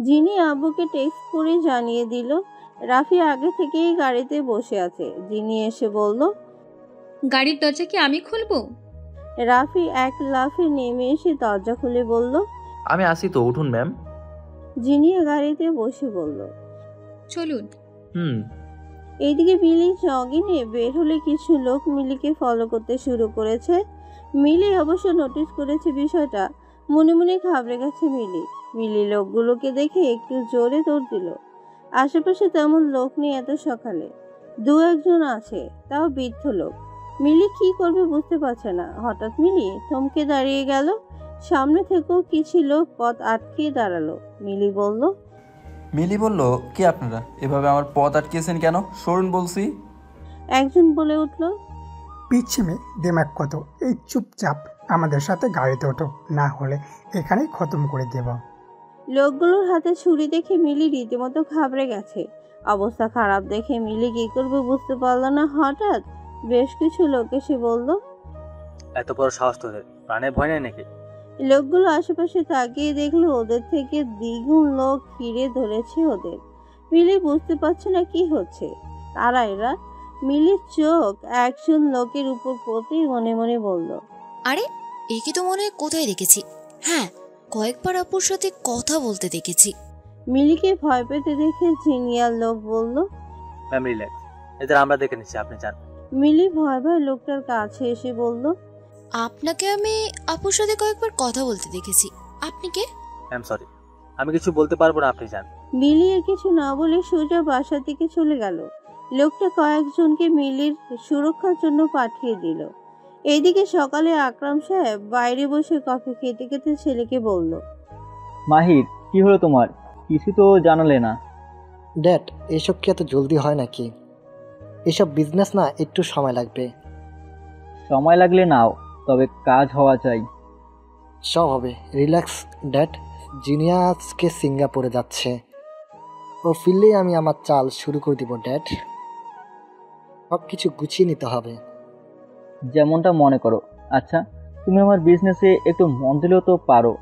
জিনি আব্বুকে টেক্সট করে জানিয়ে দিল রাফি আগে থেকেই গাড়িতে বসে আছে। জিনি এসে বলল, গাড়ির দরজা কি আমি খুলবো? রাফি এক লাফে নেমে এসে দরজা খুলে বলল, আমি আসি তো, উঠুন ম্যাম। জিনিয়া গাড়িতে বসে বলল, চলুন। হুম। এইদিকে মিলি জগিংয়ে বের হলে কিছু লোক মিলিকে ফলো করতে শুরু করেছে। মিলি অবশ্য নোটিস করেছে বিষয়টা। মনে মনে ঘাবড়ে গেছে মিলি লোকগুলোকে দেখে একটু জোরে দৌড় দিল। আশেপাশে তেমন লোক নেই এত সকালে, দু একজন আছে, তাও বৃদ্ধ লোক। মিলি কি করবে বুঝতে পারছে না। হঠাৎ মিলি থমকে দাঁড়িয়ে গেল। সামনে থেকেও কিছু লোক পথ আটকে দাঁড়ালো। মিলি বলল, কি আপনারা এভাবে আমার পথ আটকিয়েছেন কেন? সরুন বলছি। একজন বলে উঠল, পিচ্ছি মেয়ে, দিমাগ কত, এই চুপচাপ আমাদের সাথে গাড়িতে ওঠো, না হলে এখানেই খতম করে দেব। লোকগুলোর হাতে ছুরি দেখে মিলি রীতিমতো ঘাবড়ে গেছে। অবস্থা খারাপ দেখে মিলি কি করবে বুঝতে পারল না। হঠাৎ বেশ কিছু লোক এসে বলল, এত বড় সাহস তোদের, প্রাণে ভয় নেই নাকি? লোকগুলো আশেপাশে তাকিয়ে দেখলো ওদের থেকে দ্বিগুণ লোক ঘিরে ধরেছে ওদের। মিলি বুঝতে পারছে না কি হচ্ছে। তারা এরা? মিলির চোখ একজন লোকের উপর পড়তেই মনে মনে বলল, আরে একে তো মনে হয় কোথায় দেখেছি। হ্যাঁ, কয়েকবার আপুর সাথে কথা বলতে দেখেছি। মিলিকে ভয় পেতে দেখে জিনিয়ার লোক বলল, ম্যাম রিল্যাক্স, এদের আমরা দেখে নিচ্ছি, আপনি যান। মিলি ভয় ভয় লোকটার কাছে এসে বলল, আপনাকে আমি আপুর সাথে কয়েকবার কথা বলতে দেখেছি। আপনি কে? ম্যাম সরি, আমি কিছু বলতে পারবো না, আপনি যান। মিলি এর কিছু না বলে সোজা বাসার দিকে চলে গেল। লোকটা কয়েকজনকে মিলির সুরক্ষার জন্য পাঠিয়ে দিল। এইদিকে সকালে আকরাম সাহেব বাইরে বসে কফি খেতে খেতে ছেলেকে বলল, মাহির, কি হলো তোমার? কিছু তো জানালে না। ড্যাড, এসব কি এত জলদি হয় নাকি? এসব বিজনেস না, একটু সময় লাগবে। সময় লাগলে নাও, তবে কাজ হওয়া চাই। সব হবে, রিল্যাক্স ড্যাড। জিনিয়াসকে সিঙ্গাপুরে যাচ্ছে, ও ফিরলেই আমি আমার চাল শুরু করে দিব ড্যাড। সব কিছু গুছিয়ে নিতে হবে। যেমনটা মনে করো। আচ্ছা, তুমি আমার বিজনেসে একটু মন দিলেও তো পারো।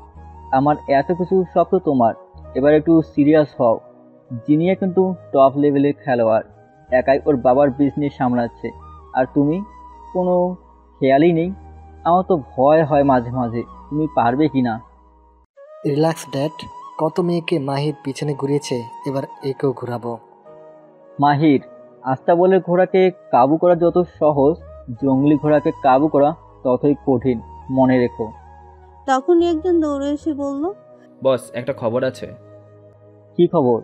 আমার এত কিছু সব তো তোমার, এবার একটু সিরিয়াস হও। জিনিয়া কিন্তু টপ লেভেলের খেলোয়াড়, একাই ওর বাবার বিজনেস সামলাচ্ছে, আর তুমি কোনো খেয়ালই নেই। আমার তো ভয় হয় মাঝে মাঝে, তুমি পারবে কি না। রিল্যাক্স ড্যাড, কত মেয়েকে মাহির পিছনে ঘুরিয়েছে, এবার একেও ঘুরাবো। মাহির, আস্তা বলে ঘোড়াকে কাবু করা যত সহজ, জঙ্গলি ঘোড়াকে কাবু করা ততই কঠিন, মনে রেখো। তখনই একজন দৌড়ে এসে বলল, বস, একটা খবর আছে। কি খবর?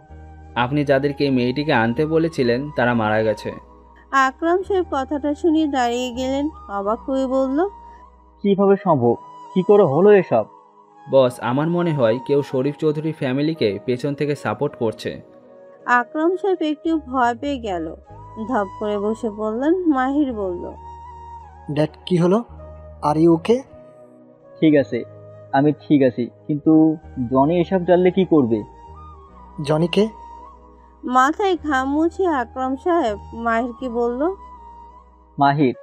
আপনি যাদেরকে এই মেয়েটিকে আনতে বলেছিলেন তারা মারা গেছে। আকরাম সাহেব কথাটা শুনে দাঁড়িয়ে গেলেন। অবাক হয়ে বলল, কিভাবে সম্ভব? কি করে হলো এসব? বস, আমার মনে হয় কেউ শরীফ চৌধুরী ফ্যামিলিকে পেছন থেকে সাপোর্ট করছে। আকরাম সাহেব একটু ভয় পেয়ে গেল। ধপ করে বসে পড়লেন। মাহির বলল, ড্যাড কি হলো? Are you okay? ঠিক আছে, আমি ঠিক আছি, কিন্তু জনি এসব জানলে কি করবে? জনিকে? মাথায় ঘাম মুছে আকরাম সাহেব মাহিরকে বলল, মাহির,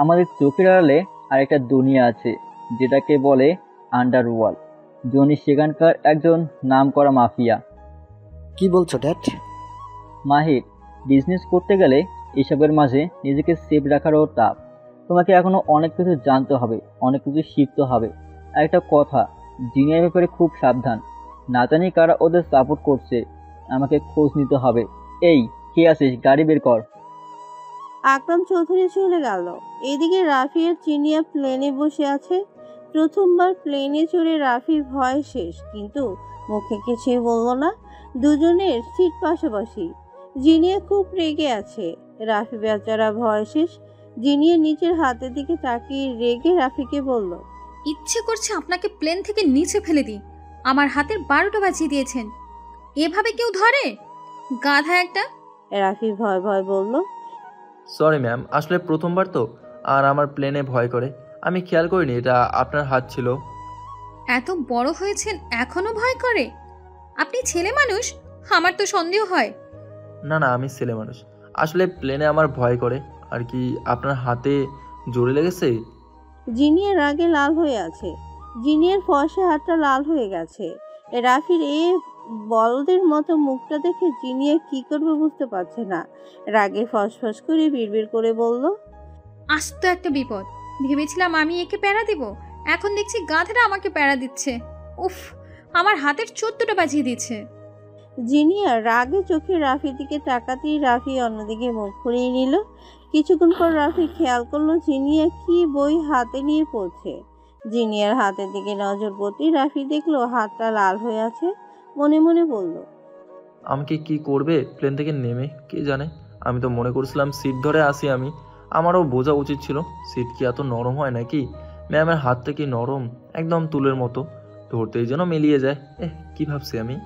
আমাদের চোখের আড়ালে আরেকটা দুনিয়া আছে, যেটাকে বলে আন্ডারওয়ার্ল্ড। জনি সেখানকার একজন নামকরা মাফিয়া। কি বলছো ড্যাড? মাহির, বিজনেস করতে গেলে এসবের মাঝে নিজেকে সেফ রাখারও টাফ। তোমাকে এখনো অনেক কিছু জানতে হবে, অনেক কিছু শিখতে হবে। আর একটা কথা, জিনিয়ার ব্যাপারে খুব সাবধান। না জানি কারা ওদের সাপোর্ট করছে, আমাকে খোঁজ নিতে হবে। এই, কে আছিস? গাড়ি বের কর। আকরাম চৌধুরী চলে গেল। এদিকে রাফি আর চিনিয়া প্লেনে বসে আছে। প্রথমবার প্লেনে চড়ে রাফি ভয় শেষ, কিন্তু মুখে কিছুই বলল না। দুজনের সিট পাশাপাশি। জিনিয়া খুব রেগে আছে। রাফি বেচারা ভয় শেষ। জিনিয়া নিচের হাতের দিকে তাকিয়ে রেগে রাফিকে বলল, ইচ্ছে করছে আপনাকে প্লেন থেকে নিচে ফেলে দিই। আমার হাতের 12টা বাজিয়ে দিয়েছেন। এভাবে কেউ ধরে? গাধা একটা। রাফি ভয় ভয় বলল, সরি ম্যাম, আসলে প্রথমবার তো, আর আমার প্লেনে ভয় করে। আমি খেয়াল করিনি এটা আপনার হাত ছিল। এত বড় হয়েছেন এখনো ভয় করে? আপনি ছেলে মানুষ, আমার তো সন্দেহ হয়। না না, আমি ছেলে মানুষ। আসলে প্লেনে আমার ভয় করে আর কি। আপনার হাতে জোরে লেগেছে? জিনিয়া রাগে লাল হয়ে আছে। জিনিয়ার ফর্সা হাতটা লাল হয়ে গেছে। রাফির এ বলদের মতো মুখটা দেখে জিনিয়া কি করবে বুঝতে পারছে না। রাগে ফসফস করে বিড়বিড় করে বলল, আস্ত একটা বিপদ। ভেবেছিলাম আমি একে প্যারা দেব, এখন দেখছি গাধাটা আমাকে প্যারা দিচ্ছে। উফ, আমার হাতের 14টা বাজিয়ে দিচ্ছে। জিনিয়া রাগে চোখে রাফির দিকে তাকাতেই রাফি অন্যদিকে মুখ ঘুরিয়ে নিল। কিছুক্ষণ পর রাফি খেয়াল করলো জিনিয়া কি বই হাতে নিয়ে পড়ছে। জিনিয়ার হাতের দিকে নজর পড়তেই রাফি দেখলো হাতটা লাল হয়ে আছে। মনে মনে বলল, আমাকে কি করবে প্লেন থেকে নেমে কে জানে। আমি তো মনে করছিলাম সিট ধরে আসি আমি। আমারও বোঝা উচিত ছিল সিট কি এত নরম হয় নাকি। ম্যামের হাতটা কি নরম, একদম তুলের মতো, ধরতেই যেন মিলিয়ে যায়। কি ভাবছি আমি।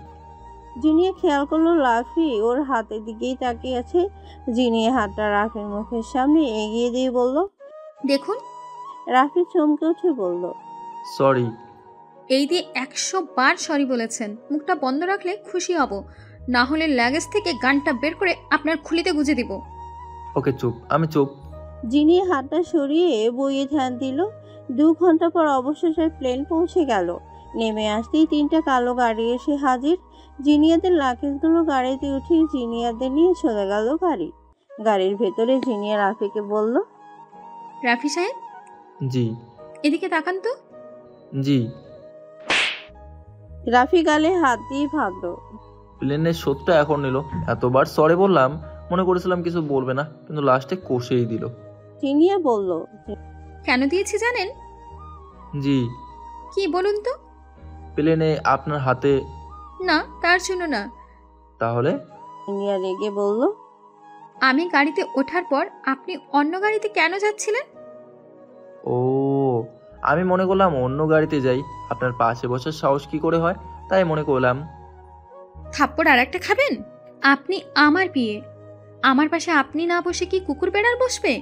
জিনিয়া খেয়াল করলো রাফি ওর হাতের দিকেই তাকিয়ে আছে। জিনিয়া হাতটা রাফির মুখের সামনে এগিয়ে দিয়ে বলল, দেখুন। রাফি চমকে উঠে বলল, সরি। এই দিয়ে 100 বার সরি বলেছেন। মুখটা বন্ধ রাখলে খুশি হব, না হলে লাগেজ থেকে গানটা বের করে আপনার খুলিতে গুজে দিব। ওকে চুপ, আমি চুপ। জিনিয়া হাতটা সরিয়ে বইয়ে ধ্যান দিল। 2 ঘন্টা পর অবশেষে প্লেন পৌঁছে গেল। নেমে আসতেই 3টা কালো গাড়ি এসে হাজির। জিনিয়াদের লাগেজগুলো গাড়িতে উঠিয়ে জিনিয়াদের নিয়ে চলে গেল গাড়ি। গাড়ির ভেতরে জিনিয়া রাফিকে বলল, রাফি সাহেব, জি। এদিকে তাকান তো। জি। রাফি গালে হাত দিয়ে ভাবলো, প্লেনের শোধটা এখন নিল। এতবার সরি বললাম, মনে করেছিলাম কিছু বলবে না, কিন্তু লাস্টে কষেই দিল। জিনিয়া বলল, কেন দিয়েছি জানেন? জি। কি বলুন তো? প্লেনে আপনার হাতে। না, তার জন্য না। তাহলে? জিনিয়া রেগে বলল, আমি গাড়িতে ওঠার পর আপনি অন্য গাড়িতে কেন যাচ্ছিলেন? ও, আমি মনে করলাম অন্য গাড়িতে যাই। আপনার পাশে বসার সাহস কি করে হয়, তাই মনে করলাম। থাপ্পড় আর একটা খাবেন? আপনি আমার বিয়ে, আমার পাশে আপনি না বসে কি কুকুর বেড়ার বসবে?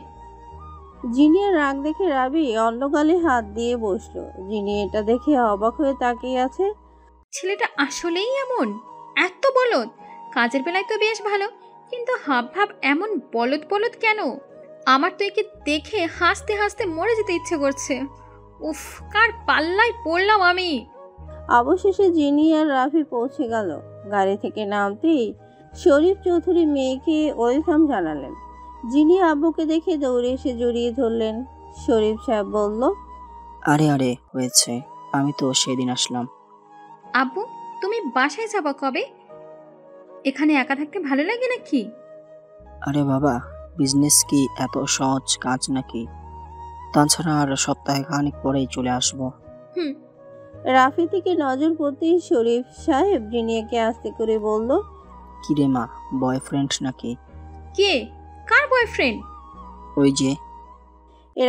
জিনিয়ার রাগ দেখে রাবি অন্য গালে হাত দিয়ে বসলো। জিনিয়া এটা দেখে অবাক হয়ে তাকিয়ে আছে। ছেলেটা আসলেই এমন, এত বলদ। কাজের বেলায় তো বেশ ভালো, কিন্তু হাব ভাব এমন বলদ বলদ কেন? আমার তো একে দেখে হাসতে হাসতে মরে যেতে ইচ্ছে করছে। উফ, কার পাল্লায় পড়লাম আমি। অবশেষে জিনিয়া আর রাফি পৌঁছে গেল। গাড়ি থেকে নামতেই শরীফ চৌধুরী মেয়েকে ওয়েলকাম জানালেন। জিনিয়া আব্বুকে দেখে দৌড়ে এসে জড়িয়ে ধরলেন। শরীফ সাহেব বলল, আরে আরে হয়েছে, আমি তো সেদিন আসলাম। আব্বু, তুমি বাসায় যাবা কবে? এখানে একা থাকতে ভালো লাগে নাকি? আরে বাবা, বিজনেস কি এত সহজ কাজ নাকি? তাছাড়া আর সপ্তাহে খানিক পরেই চলে আসবো। রাফি থেকে নজর পড়তেই শরীফ সাহেব জিনিয়াকে আস্তে করে বলল, কিরে মা, বয়ফ্রেন্ড নাকি? কে? কার বয়ফ্রেন্ড? ওই যে।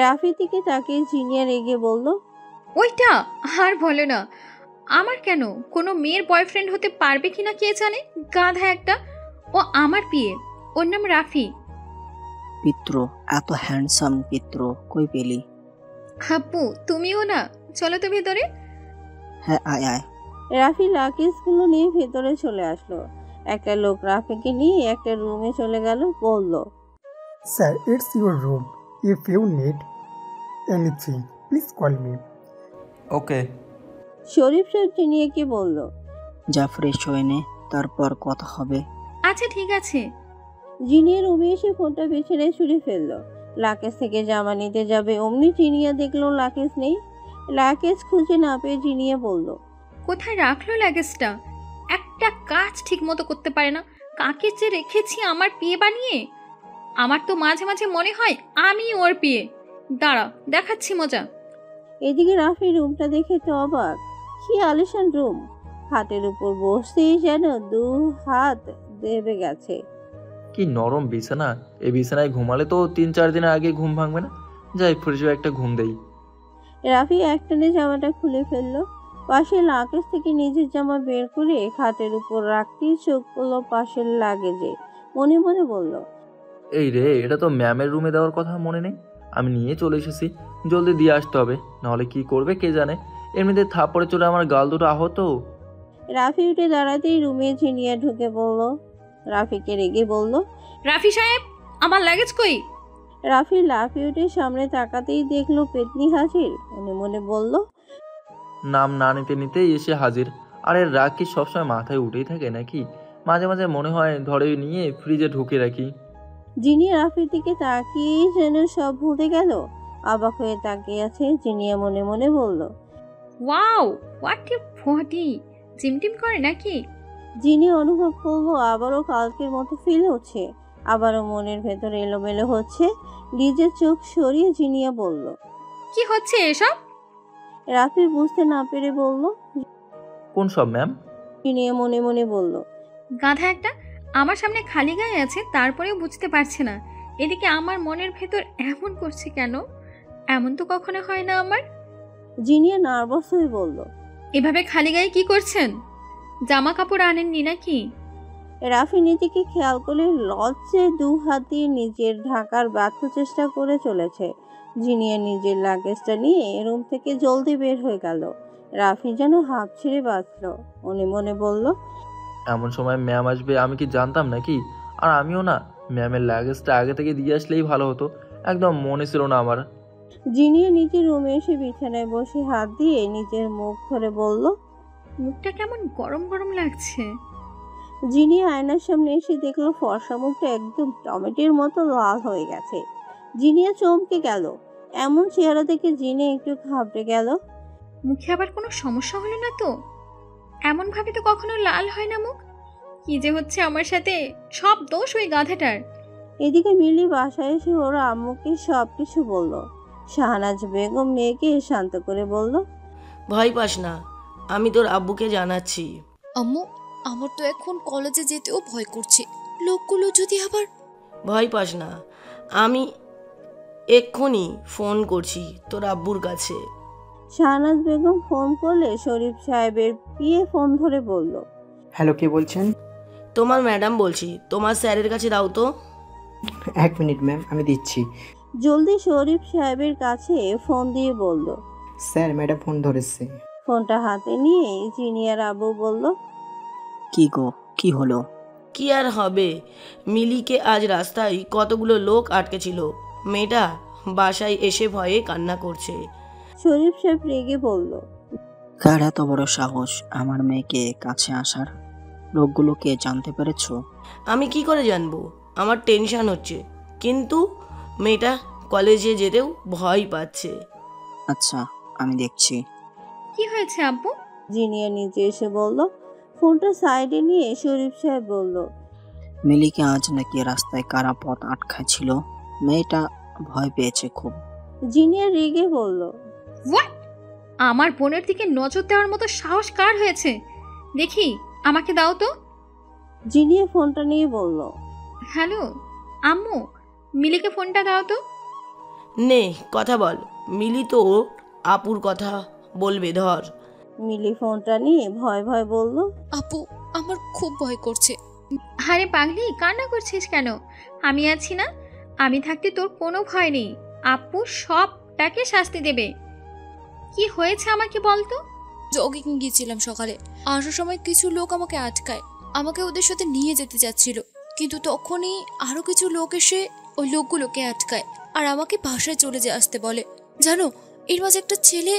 রাফি থেকে তাকে জিনিয়া রেগে বলল, ওইটা আর বলো না। আমার কেন, কোনো মেয়ের বয়ফ্রেন্ড হতে পারবে কিনা কে জানে, গাধা একটা। ও আমার বিয়ে, ওর নাম রাফি। পিত্র, এত হ্যান্ডসাম পিত্র কই পেলি? আব্বু, তুমিও না, চলো তো ভেতরে। হ্যাঁ, আয় আয়। রাফি লাগেজগুলো নিয়ে ভেতরে চলে আসলো। একটা লোক রাফিকে নিয়ে একটা রুমে চলে গেল। বলল, sir, it's your room, if you need anything please call me. Okay. Sharif Saheb জিনিয়াকে বলল, যা ফ্রেশ হয়ে নে, তারপর কথা হবে। আচ্ছা ঠিক আছে। জিনিয়া রুমে এসে ফোনটা বিছানায় ছুঁড়ে ফেললো। লাকেজ থেকে জামা নিতে যাবে অমনি জিনিয়া দেখলো লাকেজ নেই। লাকেজ খুঁজে না পেয়ে জিনিয়া বলল, কোথায় রাখলো লাগেজটা? একটা কাজ ঠিক মতো করতে পারে না। কাকে যে রেখেছি আমার বিয়ে বানিয়ে। আমার তো মাঝে মাঝে মনে হয় আমি ওর বিয়ে। দাঁড়া, দেখাচ্ছি মজা। এদিকে রাফি রুমটা দেখে তো অবাক। কি আলিশান রুম! হাতের উপর বসতেই যেন 2 হাত দেবে গেছে। কি নরম বিছানা! এই বিছানায় ঘুমালে তো 3-4 দিনের আগে ঘুম ভাঙবে না। যাই ফ্রিজে একটা ঘুম দেই। রাফি একটানে জামাটা খুলে ফেললো। পাশে লাগেজ থেকে নিজের জামা বের করে খাটের উপর রাখতেই চোখ পড়লো পাশের লাগেজে। মনে মনে বলল, এই রে, এটা তো ম্যামের রুমে দেওয়ার কথা মনে নেই। আমি নিয়ে চলে এসেছি, জলদি দিয়ে আসতে হবে, নাহলে কি করবে কে জানে। এমনিতে থাপ্পড়ে চড়ে আমার গাল দুটো আহত। রাফি উঠে দাঁড়াতেই রুমে জিনিয়া ঢুকে বলল। রাফিকে রেগে বলল, রাফি সাহেব, আমার লাগেজ কই? রাফি লাফিয়ে উঠে সামনে তাকাতেই দেখলো পেতনি হাজির। মনে মনে বলল, নাম না নিতে নিতেই এসে হাজির। আর এর রাগ কি সবসময় মাথায় উঠেই থাকে নাকি? মাঝে মাঝে মনে হয় ধরে নিয়ে ফ্রিজে ঢুকে রাখি। জিনিয়া রাফির দিকে তাকিয়ে যেন সব ভুলে গেল। অবাক হয়ে তাকিয়ে আছে। জিনিয়া মনে মনে বলল, ওয়াও, হোয়াট এ বডি! জিমটিম করে নাকি? জিনিয়া অনুভব করলো আবারও কালকের মতো ফিল হচ্ছে। আবারও মনের ভেতর এলোমেলো হচ্ছে। নিজের চোখ সরিয়ে জিনিয়া বলল, কি হচ্ছে এসব? রাফি বুঝতে না পেরে বলল। কোন সব ম্যাম? জিনিয়া মনে মনে বলল, গাধা একটা, আমার সামনে খালি গায়ে আছে তারপরেও বুঝতে পারছে না। এদিকে আমার মনের ভেতর এমন করছে কেন? এমন তো কখনো হয় না আমার। জিনিয়া নার্ভাস হয়ে বলল, এভাবে খালি গায়ে কি করছেন? জামা কাপড় আনেননি নাকি? রাফি নিজেকে খেয়াল করে লজ্জে দু হাত দিয়ে নিজের ঢাকার ব্যর্থ চেষ্টা করে চলেছে। জিনিয়া নিজের লাগেজটা নিয়ে রুম থেকে জলদি বের হয়ে গেল। রাফি যেন হাঁপ ছেড়ে বাঁচল। মনে মনে বলল, এমন সময় ম্যাম আসবে আমি কি জানতাম নাকি? আর আমিও না, ম্যামের লাগেজটা আগে থেকে দিয়ে আসলেই ভালো হতো। একদম মনে ছিল না আমার। জিনিয়া নিজের রুমে এসে বিছানায় বসে হাত দিয়ে নিজের মুখ ধরে বলল। মুখটা কেমন গরম গরম লাগছে। জিনিয়া আয়নার সামনে এসে দেখলো ফর্সা মুখটা একদম টমেটোর মতো লাল হয়ে গেছে। জিনিয়া চমকে গেল। এমন চেহারা দেখে জিনিয়া একটু ঘাবড়ে গেল। মুখে আবার কোনো সমস্যা হলো না তো? এমন ভাবে তো কখনো লাল হয় না মুখ। কি যে হচ্ছে আমার সাথে, সব দোষ ওই গাধাটার। এদিকে মিলি বাসায় এসে ওর আম্মুকে সবকিছু বলল। শাহনাজ বেগম মেয়েকে শান্ত করে বলল, ভয় পাস না, আমি তোর আব্বুকে জানাচ্ছি। আম্মু, আমার তো এখন কলেজে যেতেও ভয় করছে। লোকগুলো যদি আবার... ভয় পাস না, আমি এক্ষুনি ফোন করছি তোর আব্বুর কাছে। শাহনাজ বেগম ফোন করলে শরীফ সাহেবের পিয়ে ফোন ধরে বলল, হ্যালো, কে বলছেন? তোমার ম্যাডাম বলছি, তোমার স্যারের কাছে দাও তো। 1 মিনিট ম্যাম, আমি দিচ্ছি। জলদি শরীফ সাহেবের কাছে ফোন দিয়ে বলল, স্যার, ম্যাডাম ফোন ধরেছে। ফোনটা হাতে নিয়ে জিনিয়ার আব্বু বলল, কি গো, কি হলো? কি আর হবে, মিলিকে আজ রাস্তায় কতগুলো লোক আটকে ছিল। মেয়েটা বাসায় এসে ভয়ে কান্না করছে। শরীফ সাহেব রেগে বলল, কার এত বড় সাহস আমার মেয়েকে কাছে আসার? লোকগুলোকে জানতে পেরেছো? আমি কি করে জানবো, আমার টেনশন হচ্ছে। কিন্তু মেয়েটা কলেজে যেতেও ভয় পাচ্ছে। আচ্ছা, আমি দেখছি। কি হয়েছে আব্বু? জিনিয়া নিচে এসে বলল। ফোনটা সাইডে নিয়ে শরীফ সাহেব বলল, মিলিকে আজ নাকি রাস্তায় কারা পথ আটকাছিল। মেয়েটা ভয় পেয়েছে খুব। জিনিয়া রেগে বলল, হোয়াট? আমার বোনের দিকে নজর দেওয়ার মতো সাহস কার হয়েছে? দেখি, আমাকে দাও তো। জিনিয়া ফোনটা নিয়ে বলল, হ্যালো আম্মু, মিলিকে ফোনটা দাও তো। নে কথা বল, মিলি তো আপুর কথা বলবে, ধর। মিলি ফোনটা নিয়ে ভয় ভয় বলল, আপু, আমার খুব ভয় করছে। আরে পাগলি, কান্না করছিস কেন? আমি আছি না? আমি থাকতে তোর কোনো ভয় নেই। আপু সবটাকে শাস্তি দেবে। কি হয়েছে আমাকে বলতো? জগিং গিয়েছিলাম সকালে, আসার সময় কিছু লোক আমাকে আটকায়। আমাকে ওদের সাথে নিয়ে যেতে চাচ্ছিল, কিন্তু তখনই আরো কিছু লোক এসে ওই লোকগুলোকে আটকায় আর আমাকে বাসায় চলে আসতে বলে। জানো, এর মাঝে একটা ছেলে,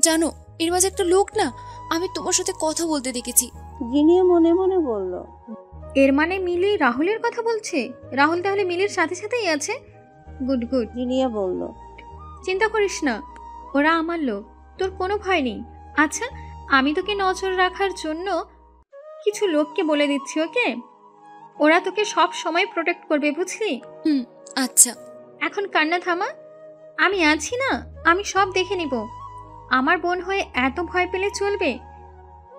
জানো এর মাঝে একটা লোক না, আমি তোমার সাথে কথা বলতে দেখেছি। জিনিয়া মনে মনে বলল, এর মানে মিলি রাহুলের কথা বলছে? রাহুল তাহলে মিলির সাথে সাথেই আছে। Good good. জিনিয়া বলল, চিন্তা করিস না, ওরা আমার লোক, তোর কোনো ভয় নেই। আচ্ছা, আমি তোকে নজর রাখার জন্য কিছু লোককে বলে দিচ্ছি, ওকে? ওরা তোকে সব সময় প্রোটেক্ট করবে, বুঝলি? আচ্ছা, এখন কান্না থামা। আমি আছি না, আমি সব দেখে নিব। আমার বোন হয়ে এত ভয় পেলে চলবে?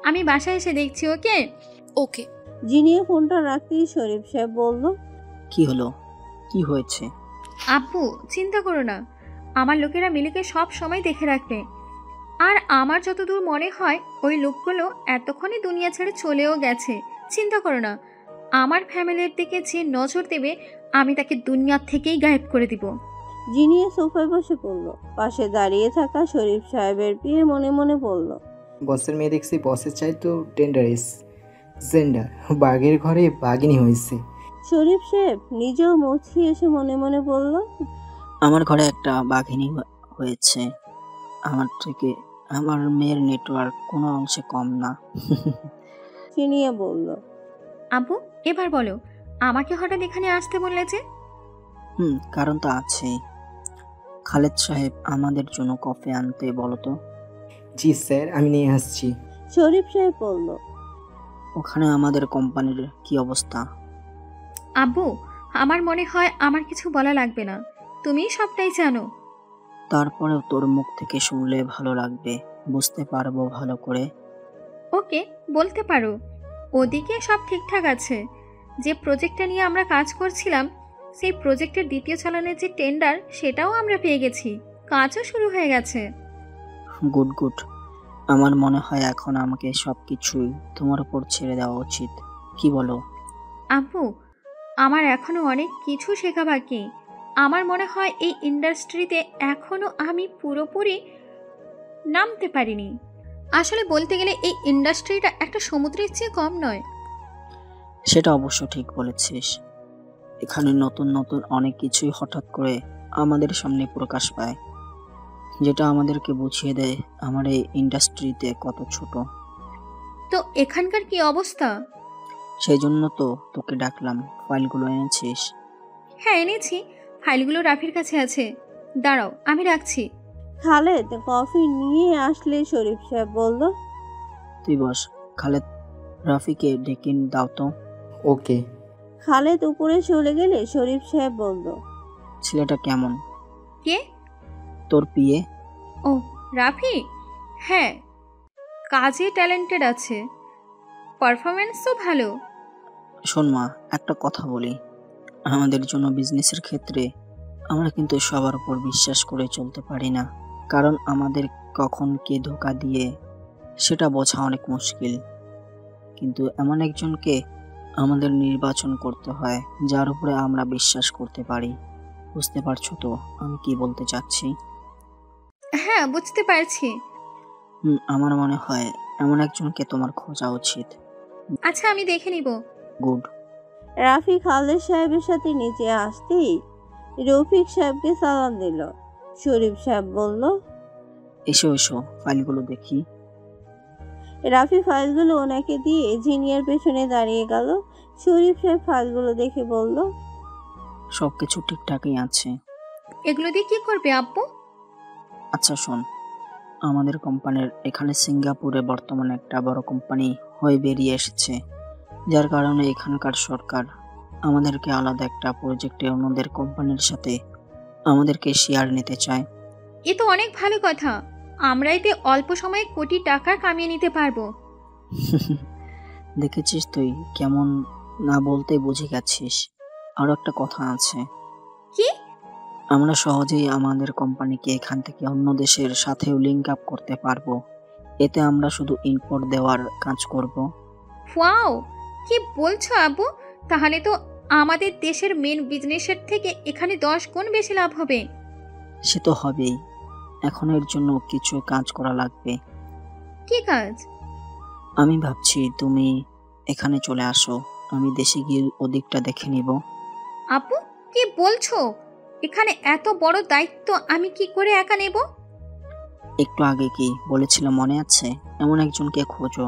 আমি বাসায় এসে দেখছি, ওকে? ওকে। জিনিয়া ফোনটা রাখতেই শরীফ সাহেব বলল, কি হলো, কি হয়েছে? আব্বু, চিন্তা করো না, আমার লোকেরা মিলিকে সব সময় দেখে রাখবে। আর আমার যতদূর মনে হয় ওই লোকগুলো এতক্ষণে দুনিয়া ছেড়ে চলেও গেছে। চিন্তা করো না, আমার ফ্যামিলির দিকে যে নজর দেবে আমি তাকে দুনিয়া থেকেই গায়েব করে দিব। জিনিয়া সোফায় বসে পড়ল। পাশে দাঁড়িয়ে থাকা শরীফ সাহেবের পিয়ে মনে মনে বলল, বসের মেয়ে দেখছি বসের চাই তো টেন্ডারিস জেন্ডার, বাঘের ঘরে বাঘিনী হয়েছে। শরীফ সাহেব নিজেও মুচকি এসে মনে মনে বলল, আমার ঘরে একটা বাঘিনী হয়েছে। আমার থেকে আমার মেয়ের নেটওয়ার্ক কোনো অংশে কম না। চিনিয়ে বলল। আব্বু এবার বলো, আমাকে হঠাৎ এখানে আসতে বললে যে? কারণ তো আছেই। খালেদ সাহেব আমাদের জন্য কফি আনতে বলো তো। জি স্যার, আমি নিয়ে আসছি। শরীফ সাহেব বলল। ওখানে আমাদের কোম্পানির কি অবস্থা? আব্বু আমার মনে হয় আমার কিছু বলা লাগবে না, তুমি সবটাই জানো। তারপরেও তোর মুখ থেকে শুনলে ভালো লাগবে, বুঝতে পারবো ভালো করে। ওকে, বলতে পারো। ওদিকে সব ঠিকঠাক আছে। যে প্রজেক্টটা নিয়ে আমরা কাজ করছিলাম, সেই প্রজেক্টের দ্বিতীয় চালানের যে টেন্ডার, সেটাও আমরা পেয়ে গেছি, কাজও শুরু হয়ে গেছে। Good good. আমার মনে হয় এখন আমাকে সব কিছুই তোমার উপর ছেড়ে দেওয়া উচিত, কি বলো? আব্বু আমার এখনো অনেক কিছু শেখা বাকি। আমার মনে হয় এই ইন্ডাস্ট্রিতে এখনো আমি পুরোপুরি নামতে পারিনি। আসলে বলতে গেলে এই ইন্ডাস্ট্রিটা একটা সমুদ্রের চেয়ে কম নয়। সেটা অবশ্য ঠিক বলেছিস। এখানে নতুন নতুন অনেক কিছুই হঠাৎ করে আমাদের সামনে প্রকাশ পায়, যেটা আমাদেরকে বুঝিয়ে দেয় আমার এই ইন্ডাস্ট্রিতে কত ছোট। তো এখানকার কি অবস্থা? সেই জন্য তো তোকে ডাকলাম। ফাইলগুলো এনেছিস? হ্যাঁ এনেছি, ফাইলগুলো রাফির কাছে আছে। দাঁড়াও আমি রাখছি। খালেদ কফি নিয়ে আসলে শরীফ সাহেব বলল। তুই বস। খালেদ, রাফিকে ডেকে দাও তো। ওকে। খালেদ উপরে চলে গেলে শরীফ সাহেব বলল। ছেলেটা কেমন? কে? তোর পিয়ে। ও রাফি, হ্যাঁ কাজে ট্যালেন্টেড আছে, পারফরমেন্সও ভালো। শোন মা, একটা কথা বলি। আমাদের জন্য বিজনেসের ক্ষেত্রে আমরা কিন্তু সবার উপর বিশ্বাস করে চলতে পারি না, কারণ আমাদের কখন কে ধোঁকা দিয়ে সেটা বোঝা অনেক মুশকিল। কিন্তু এমন একজনকে আমাদের নির্বাচন করতে হয় যার উপরে আমরা বিশ্বাস করতে পারি। বুঝতে পারছো তো আমি কি বলতে চাচ্ছি? হ্যাঁ বুঝতে পারছি। আমার মনে হয় এমন একজনকে তোমার খোঁজা উচিত। আচ্ছা আমি দেখে নিব। গুড। রাফি খালেদ সাহেবের সাথে নিচে আসতেই রফিক সাহেবকে সালাম দিল। শরীফ সাহেব বলল, এসো এসো, ফাইলগুলো দেখি। রাফি ফাইলগুলো ওনাকে দিয়ে জিনিয়ার পেছনে দাঁড়িয়ে গেল। শরীফ সাহেব ফাইলগুলো দেখে বলল, সবকিছু ঠিকঠাকই আছে। এগুলো দিয়ে কি করবে আব্বু? আচ্ছা শোন, আমাদের কোম্পানির এখানে সিঙ্গাপুরে বর্তমানে একটা বড় কোম্পানি হয়ে বেরিয়ে এসেছে, যার কারণে এখানকার সরকার আমাদেরকে আলাদা একটা প্রজেক্টে অন্যদের কোম্পানির সাথে আমাদেরকে শেয়ার নিতে চায়। এ তো অনেক ভালো কথা, আমরা এতে অল্প সময়ে কোটি টাকা কামিয়ে নিতে পারবো। দেখেছিস তুই কেমন না বলতেই বুঝে গেছিস। আরো একটা কথা আছে। কি? আমরা সহজেই আমাদের কোম্পানিকে এখান থেকে অন্য দেশের সাথেও লিঙ্ক আপ করতে পারবো। এতে আমরা শুধু ইম্পোর্ট দেওয়ার কাজ করব। ওয়াও, কি বলছো আব্বু? তাহলে তো আমাদের দেশের মেন বিজনেসের থেকে এখানে 10 গুণ বেশি লাভ হবে। সে তো হবেই। এখন এর জন্য কিছু কাজ করা লাগবে। কি কাজ? আমি ভাবছি তুমি এখানে চলে আসো, আমি দেশে গিয়ে ওদিকটা দেখে নিব। আব্বু কি বলছো? এখানে এত বড় দায়িত্ব আমি কি করে একা নেব? একটু আগে কি বলেছিলাম মনে আছে? এমন একজনকে খোঁজো।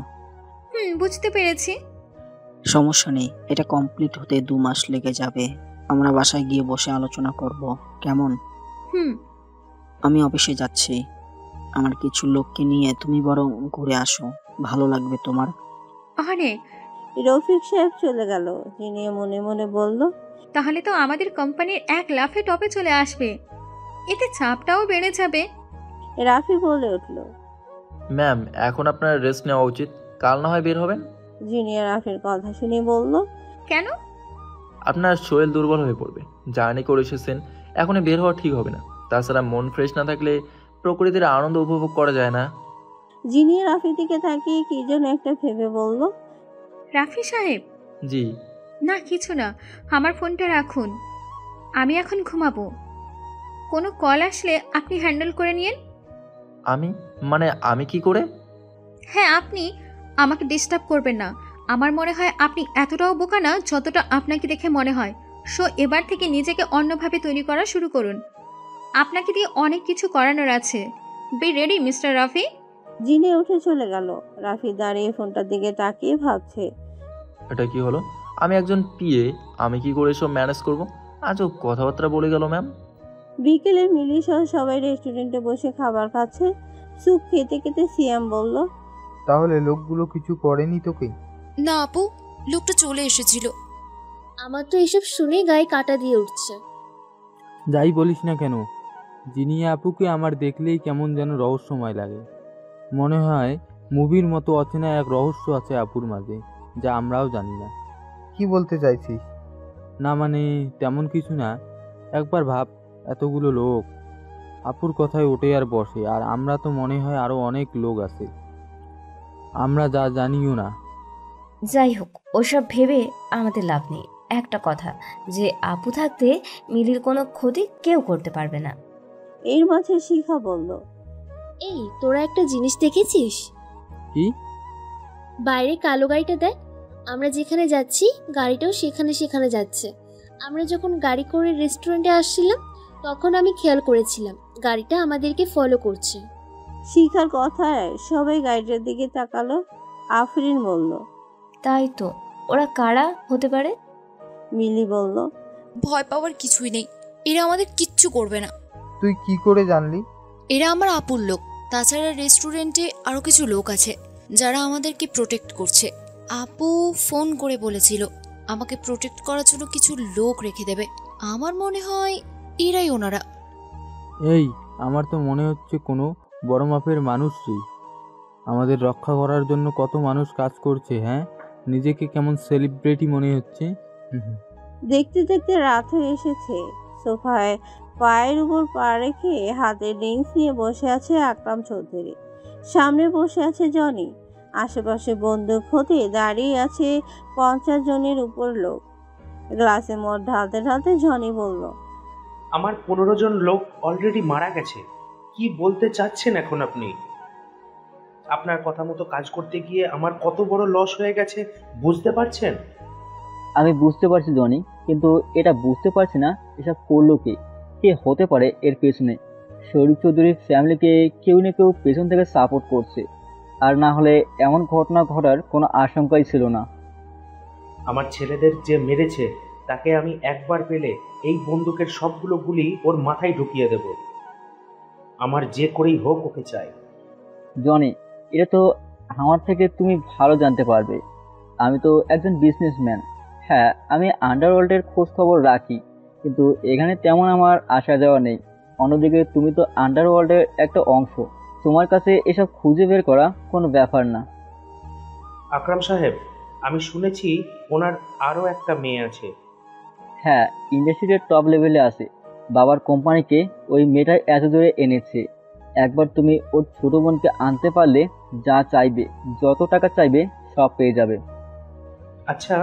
বুঝতে পেরেছি। সমস্যা নেই, এটা কমপ্লিট হতে 2 মাস লেগে যাবে। আমরা বাসায় গিয়ে বসে আলোচনা করব, কেমন? আমি অফিসে যাচ্ছি। আমার কিছু লোককে নিয়ে তুমি বরং ঘুরে আসো, ভালো লাগবে তোমার। অনেক। রফিক সাহেব চলে গেল। যিনি মনে মনে বলল, তাহলে তো আমাদের কোম্পানির 1 লাফে টপে চলে আসবে, এতে চাপটাও বেড়ে যাবে। রাফি বলে উঠল, ম্যাম এখন আপনার রেস্ট নেওয়া উচিত, কাল না হয় বের হবেন। জিনিয়া রাফির কথা শুনে বলল, কেন? আপনার শরীর দুর্বল হয়ে পড়বে, জার্নি করে এসেছেন, এখনই বের হওয়া ঠিক হবে না। তাছাড়া মন ফ্রেশ না থাকলে প্রকৃতির আনন্দ উপভোগ করা যায় না। জিনিয়া রাফির দিকে তাকিয়ে কি যেন একটা ভেবে বলল, রাফি সাহেব। জি না কিছু না, আমার ফোনটা রাখুন, আমি এখন ঘুমাবো। কোনো কল আসলে আপনি হ্যান্ডেল করে নিন। আমি কি করে? হ্যাঁ আপনি, আমাকে ডিস্টার্ব করবেন না। আমার মনে হয় আপনি এতটাও বোকা না যতটা আপনাকে দেখে মনে হয়। সো এবার থেকে নিজেকে অন্যভাবে তৈরি করা শুরু করুন। আপনাকে দিয়ে অনেক কিছু করানোর আছে। Be ready mister Rafi. জিনে উঠে চলে গেল। রাফি দাঁড়িয়ে ফোনটার দিকে তাকিয়ে ভাবছে। এটা কি হলো? আমি একজন পিএ, আমি কি করে এসব ম্যানেজ করব? আজও কথাবার্তা বলে গেল ম্যাম। বিকেলে মিলি সহ সবাই রেস্টুরেন্টে বসে খাবার খাচ্ছে। স্যুপ খেতে খেতে সিয়াম বলল, তাহলে লোকগুলো কিছু করেনি তোকে? না আপু, লোকটা চলে এসেছিল। আমার তো এসব শুনে গায়ে কাটা দিয়ে উঠছে। যাই বলিস না কেন, জিনিয়া আপুকে আমার দেখলেই কেমন যেন রহস্যময় লাগে। মনে হয় মুভির মতো অচেনা এক রহস্য আছে আপুর মাঝে, যা আমরাও জানি না। কি বলতে চাইছিস? না মানে তেমন কিছু না। একবার ভাব, এতগুলো লোক আপুর কথায় ওঠে আর বসে, আর আমরা তো মনে হয় আরো অনেক লোক আছে আমরা যা জানিও না। যাই হোক, ওসব ভেবে আমাদের লাভ নেই। একটা কথা, যে আপু থাকতে মিলির কোনো ক্ষতি কেউ করতে পারবে না। এর মাঝে শিখা বলল, এই তোরা একটা জিনিস দেখেছিস? কি? বাইরে কালো গাড়িটা দেখ। আমরা যেখানে যাচ্ছি গাড়িটাও সেখানে সেখানে যাচ্ছে। আমরা যখন গাড়ি করে রেস্টুরেন্টে আসছিলাম তখন আমি খেয়াল করেছিলাম গাড়িটা আমাদেরকে ফলো করছে। শিখার কথায় সবাই গাড়িটার দিকে তাকালো। আফরিন বলল, তাই তো, ওরা কারা হতে পারে? মিলি বলল, ভয় পাওয়ার কিছুই নেই, এরা আমাদের কিচ্ছু করবে না। তুই কি করে জানলি? এরা আমার আপুর লোক। তাছাড়া রেস্টুরেন্টে আরো কিছু লোক আছে যারা আমাদেরকে প্রোটেক্ট করছে। আপু ফোন করে বলেছিল আমাকে প্রোটেক্ট করার জন্য কিছু লোক রেখে দেবে। আমার মনে হয় এরাই ওনারা। এই, আমার তো মনে হচ্ছে কোনো বড় মাপের মানুষই আমাদের রক্ষা করার জন্য কত মানুষ কাজ করছে। হ্যাঁ, নিজেকে কেমন সেলিব্রিটি মনে হচ্ছে। দেখতে দেখতে রাত হয়ে এসেছে। সোফায় পায়ের উপর পা রেখে হাতে ড্রিঙ্কস নিয়ে বসে আছে আকরাম চৌধুরী। সামনে বসে আছে জনি। আশেপাশে বন্দুক হতে দাঁড়িয়ে আছে 50 জনের উপর লোক। গ্লাসে মদ ঢালতে ঢালতে জনি বলল, আমার 15 জন লোক অলরেডি মারা গেছে। কি বলতে চাচ্ছেন এখন আপনি? আপনার কথা মতো কাজ করতে গিয়ে আমার কত বড় লস হয়ে গেছে বুঝতে পারছেন? আমি বুঝতে পারছি জনি, কিন্তু এটা বুঝতে পারছি না এসব করলো কে? কে হতে পারে এর পেছনে? শরীফ চৌধুরীর ফ্যামিলিকে কেউ না কেউ পেছন থেকে সাপোর্ট করছে, আর না হলে এমন ঘটনা ঘটার কোনো আশঙ্কাই ছিল না। আমার ছেলেদের যে মেরেছে তাকে আমি একবার পেলে এই বন্দুকের সবগুলো গুলি ওর মাথায় ঢুকিয়ে দেব। আমার যে করেই হোক ওকে চাই। জনি, এটা তো আমার থেকে তুমি ভালো জানতে পারবে। আমি তো একজন বিজনেসম্যান। হ্যাঁ, আমি আন্ডারওয়ার্ল্ডের খোঁজ খবর রাখি, কিন্তু এখানে তেমন আমার আসা যাওয়া নেই। অন্যদিকে তুমি তো আন্ডারওয়ার্ল্ডের একটা অংশ, তোমার কাছে এসব খুঁজে বের করা কোনো ব্যাপার না। আকরাম সাহেব, আমি শুনেছি ওনার আরও একটা মেয়ে আছে। হ্যাঁ, ইন্ডাস্ট্রির টপ লেভেলে আছে। বাবার কোম্পানিকে ওই মেয়েটা এত দূরে এনেছে। একবার তুমি ওর ছোট বোনকে আনতে পারলে যা চাইবে, যত টাকা চাইবে সব পেয়ে যাবে। আচ্ছা,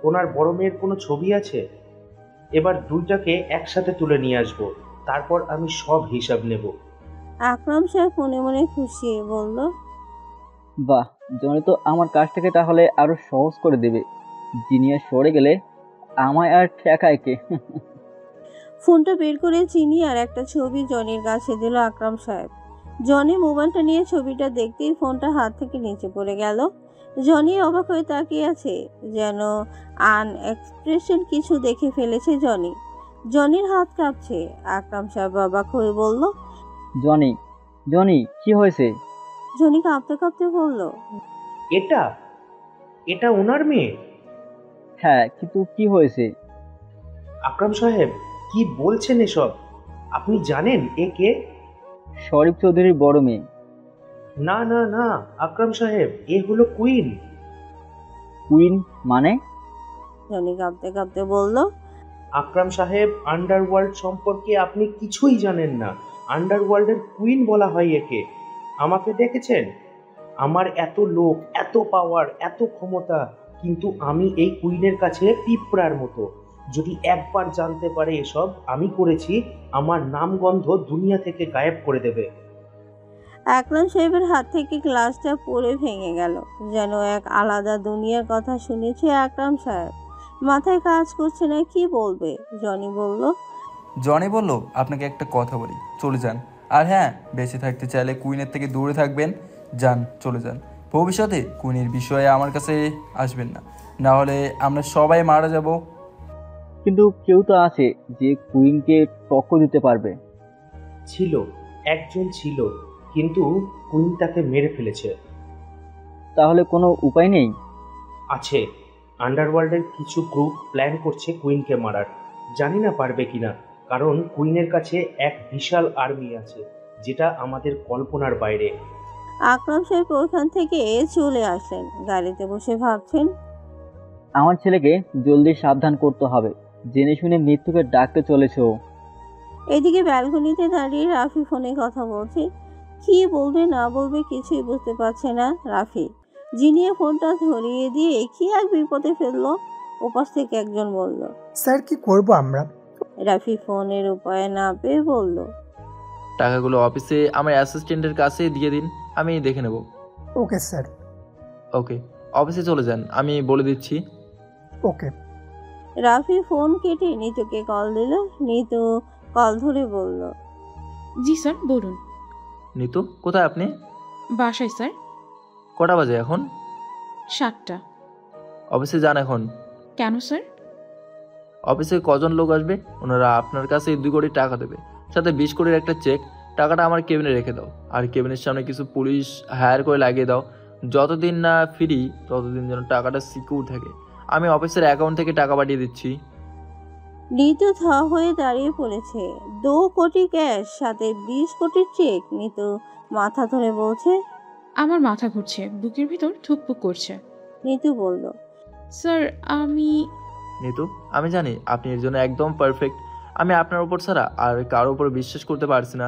ওনার বড় মেয়ের কোনো ছবি আছে? এবার দুইটাকে একসাথে তুলে নিয়ে আসবো, তারপর আমি সব হিসাব নেব। আকরাম সাহেব মনে মনে খুশি বলল, বাহ, জনি তো আমার কাজটাকে তাহলে আরো সহজ করে দেবে। জিনিয়া সরে গেলে আমায় আর ঠেকায় কে? ফোনটা বের করে চিনি আর একটা ছবি জনির কাছে দিল আকরাম সাহেব। জনি মোবাইলটা নিয়ে ছবিটা দেখতেই ফোনটা হাত থেকে নিচে পড়ে গেল। জনি অবাক হয়ে তাকিয়ে আছে, যেন আনএক্সপ্রেশন কিছু দেখে ফেলেছে জনি। জনির হাত কাঁপছে। আকরাম সাহেব অবাক হয়ে বলল, জনি, জনি কি হয়েছে? জনি কাঁপতে কাঁপতে বলল, এটা এটা ওনার মেয়ে। হ্যাঁ, কিন্তু কি হয়েছে? আকরাম সাহেব, কি বলছেন এসব? আপনি জানেন এ কে? শরীফ চৌধুরীর বড় মেয়ে। না না না আকরাম সাহেব, এ হলো কুইন। কুইন মানে? জনি কাঁপতে কাঁপতে বলল, আকরাম সাহেব, আন্ডারওয়ার্ল্ড সম্পর্কে আপনি কিছুই জানেন না। আন্ডারওয়ার্ল্ডের কুইন বলা হয় একে। আমাকে দেখেছেন? আমার এত লোক, এত পাওয়ার, এত ক্ষমতা, কিন্তু আমি এই কুইনের কাছে পিঁপড়ার মতো। যদি একবার জানতে পারে এসব আমি করেছি, আমার নামগন্ধ দুনিয়া থেকে গায়েব করে দেবে। আকরাম সাহেবের হাত থেকে গ্লাসটা পড়ে ভেঙে গেল। যেন এক আলাদা দুনিয়ার কথা শুনেছে আকরাম সাহেব। মাথায় কাজ করছে না, কি বলবে। জনি বলল, আপনাকে একটা কথা বলি, চলে যান। আর হ্যাঁ, বেঁচে থাকতে চাইলে কুইনের থেকে দূরে থাকবেন। যান, চলে যান। ভবিষ্যতে কুইনের বিষয়ে আমার কাছে আসবেন না, না হলে আমরা সবাই মারা যাব। কিন্তু কেউ তো আছে যে কুইনকে টক্কর দিতে পারবে। ছিল, একজন ছিল, কিন্তু কুইন তাকে মেরে ফেলেছে। তাহলে কোনো উপায় নেই? আছে, আন্ডারওয়ার্ল্ডের কিছু গ্রুপ প্ল্যান করছে কুইনকে মারার। জানি না পারবে কিনা, কারণ কুইনের কাছে এক বিশাল আর্মি আছে যেটা আমাদের কল্পনার বাইরে। আকরাম সাহেব ওখান থেকে চলে আসলেন, গাড়িতে বসে ভাবছেন আমার ছেলেকে জলদি সাবধান করতে হবে, জেনে শুনে মৃত্যুকে ডাকতে চলেছে ও। এদিকে ব্যালকনিতে দাঁড়িয়ে রাফি ফোনে কথা বলছে। কি বলবে না বলবে কিছুই বুঝতে পারছে না রাফি। জিনিয়া ফোনটা ধরিয়ে দিয়ে কি এক বিপদে ফেললো। ওপাশ থেকে একজন বলল, স্যার কি করব আমরা? রাফি ফোনের উপায় না পেয়ে বলল, টাকাগুলো অফিসে আমার অ্যাসিস্ট্যান্টের কাছে দিয়ে দিন, আমি দেখে নেব। Okay sir. ওকে, অফিসে চলে যান, আমি বলে দিচ্ছি। ওকে। রাফি ফোন কেটে নিতুকে কল দিল। নিতু কল ধরে বলল, জি স্যার বলুন। নিতু, কোথায় আপনি? বাসায় স্যার। কটা বাজে এখন? 7টা। অফিসে যান এখন। কেন স্যার? অফিসে কজন লোক আসবে, ওনারা আপনার কাছে 2 কোটি টাকা দেবে, সাথে 20 কোটির একটা চেক। টাকাটা আমার কেবিনে রেখে দাও, আর কেবিনের সামনে কিছু পুলিশ হায়ার করে লাগিয়ে দাও। যতদিন না ফিরি ততদিন যেন টাকাটা সিকিউর থাকে। আমি অফিসের অ্যাকাউন্ট থেকে টাকা পাঠিয়ে দিচ্ছি। নিতু থ হয়ে দাঁড়িয়ে পড়েছে। 2 কোটি ক্যাশ, সাথে 20 কোটির চেক। নিতু মাথা ধরে বলছে, আমার মাথা ঘুরছে, বুকের ভিতর থুকপুক করছে। নিতু বলল, স্যার নিতু, আমি জানি আপনি এর জন্য একদম পারফেক্ট। আমি আপনার উপর ছাড়া আর কারো উপর বিশ্বাস করতে পারছি না।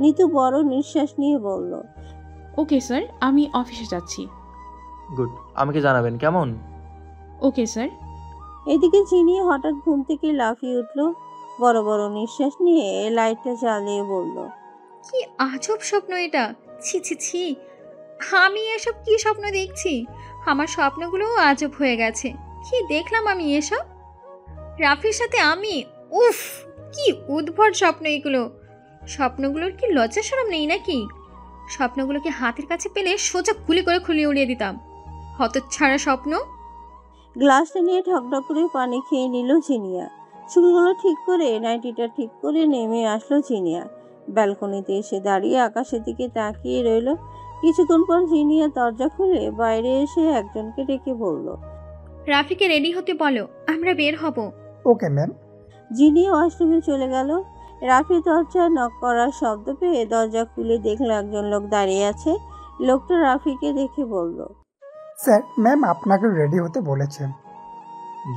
নিতু বড় নিঃশ্বাস নিয়ে বলল, ওকে স্যার, আমি অফিসে যাচ্ছি। গুড, আমাকে জানাবেন কেমন? Okay sir. এদিকে চিনি হঠাৎ ঘুম থেকে লাফিয়ে উঠল। বড় বড় নিঃশ্বাস নিয়ে লাইটটা জ্বালিয়ে বলল, কি আজব স্বপ্ন এটা! ছি ছি ছি, আমি এসব কি স্বপ্ন দেখছি? আমার স্বপ্নগুলোও আজব হয়ে গেছে। কি দেখলাম আমি এসব? রাফির সাথে আমি? উফ, কি উদ্ভট স্বপ্ন এগুলো! স্বপ্নগুলোর কি লজ্জা শরম নেই নাকি? স্বপ্নগুলোকে হাতের কাছে পেলে সোজা গুলি করে খুলিয়ে উড়িয়ে দিতাম। হতচ্ছাড়া স্বপ্ন। গ্লাসটা নিয়ে ঠকঠক করে পানি খেয়ে নিল চিনিয়া। চুলগুলো ঠিক করে নাইটিটা ঠিক করে নেমে আসলো চিনিয়া। ব্যালকনিতে এসে দাঁড়িয়ে আকাশের দিকে তাকিয়ে রইল। কিছুক্ষণ পর চিনিয়া দরজা খুলে বাইরে এসে একজনকে ডেকে বলল, রাফিকে রেডি হতে বলো, আমরা বের হব। Okay ma'am. জিনিয়া ওয়াশরুমে চলে গেল। রাফি দরজা নক করার শব্দ পেয়ে দরজা খুলে দেখলো একজন লোক দাঁড়িয়ে আছে। লোকটা রাফিকে দেখে বলল, স্যার ম্যাম আপনাকে রেডি হতে বলেছেন।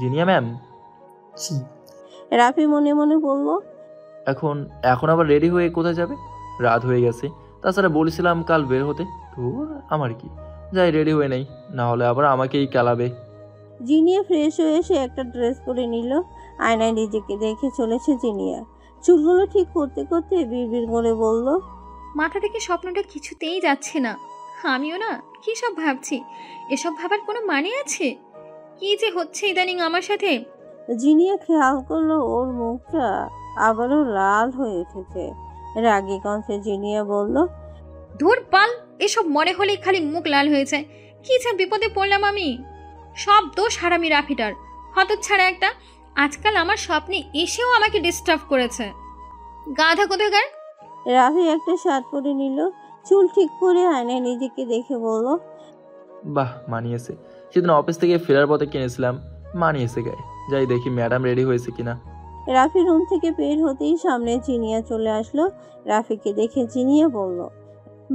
জিনিয়া ম্যাম? জি। রাফি মনে মনে বলল, এখন আবার রেডি হয়ে কোথায় যাবে? রাত হয়ে গেছে। তাছাড়া বলেছিলাম কাল বের হতে। তো আমার কি, যাই রেডি হয়ে নেই, না হলে আবার আমাকেই কেলাবে। জিনিয়া ফ্রেশ হয়ে এসে একটা ড্রেস পরে নিল। আয়নায় নিজেকে দেখে চলেছে জিনিয়া। চুলগুলো ঠিক করতে করতে বিড়বিড় করে বলল, মাথা থেকে স্বপ্নটা কিছুতেই যাচ্ছে না। আমিও না কি সব ভাবছি, এসব ভাবার কোনো মানে আছে? কি যে হচ্ছে ইদানিং আমার সাথে। জিনিয়া খেয়াল করলো ওর মুখটা আবারও লাল হয়ে উঠেছে। রাগী কণ্ঠে জিনিয়া বলল, ধুর পাল, এসব মনে হলেই খালি মুখ লাল হয়ে যায়। কি যা বিপদে পড়লাম আমি! সব দোষ হারামি রাফিটার, হতচ্ছাড়া একটা। আজকাল আমার স্বপ্নে এসেও আমাকে ডিস্টার্ব করেছে, গাধা কোথাকার। রাফি একটা শার্ট পরে নিল, চুল ঠিক করে আয়নায় নিজেকে দেখে বলল, বাহ, মানিয়েছে। সেদিন অফিস থেকে ফেরার পথে কিনেছিলাম, মানিয়েছে গায়ে। যাই দেখি ম্যাডাম রেডি হয়েছে কিনা। রাফি রুম থেকে বের হতেই সামনে জিনিয়া চলে আসলো। রাফিকে দেখে জিনিয়া বলল,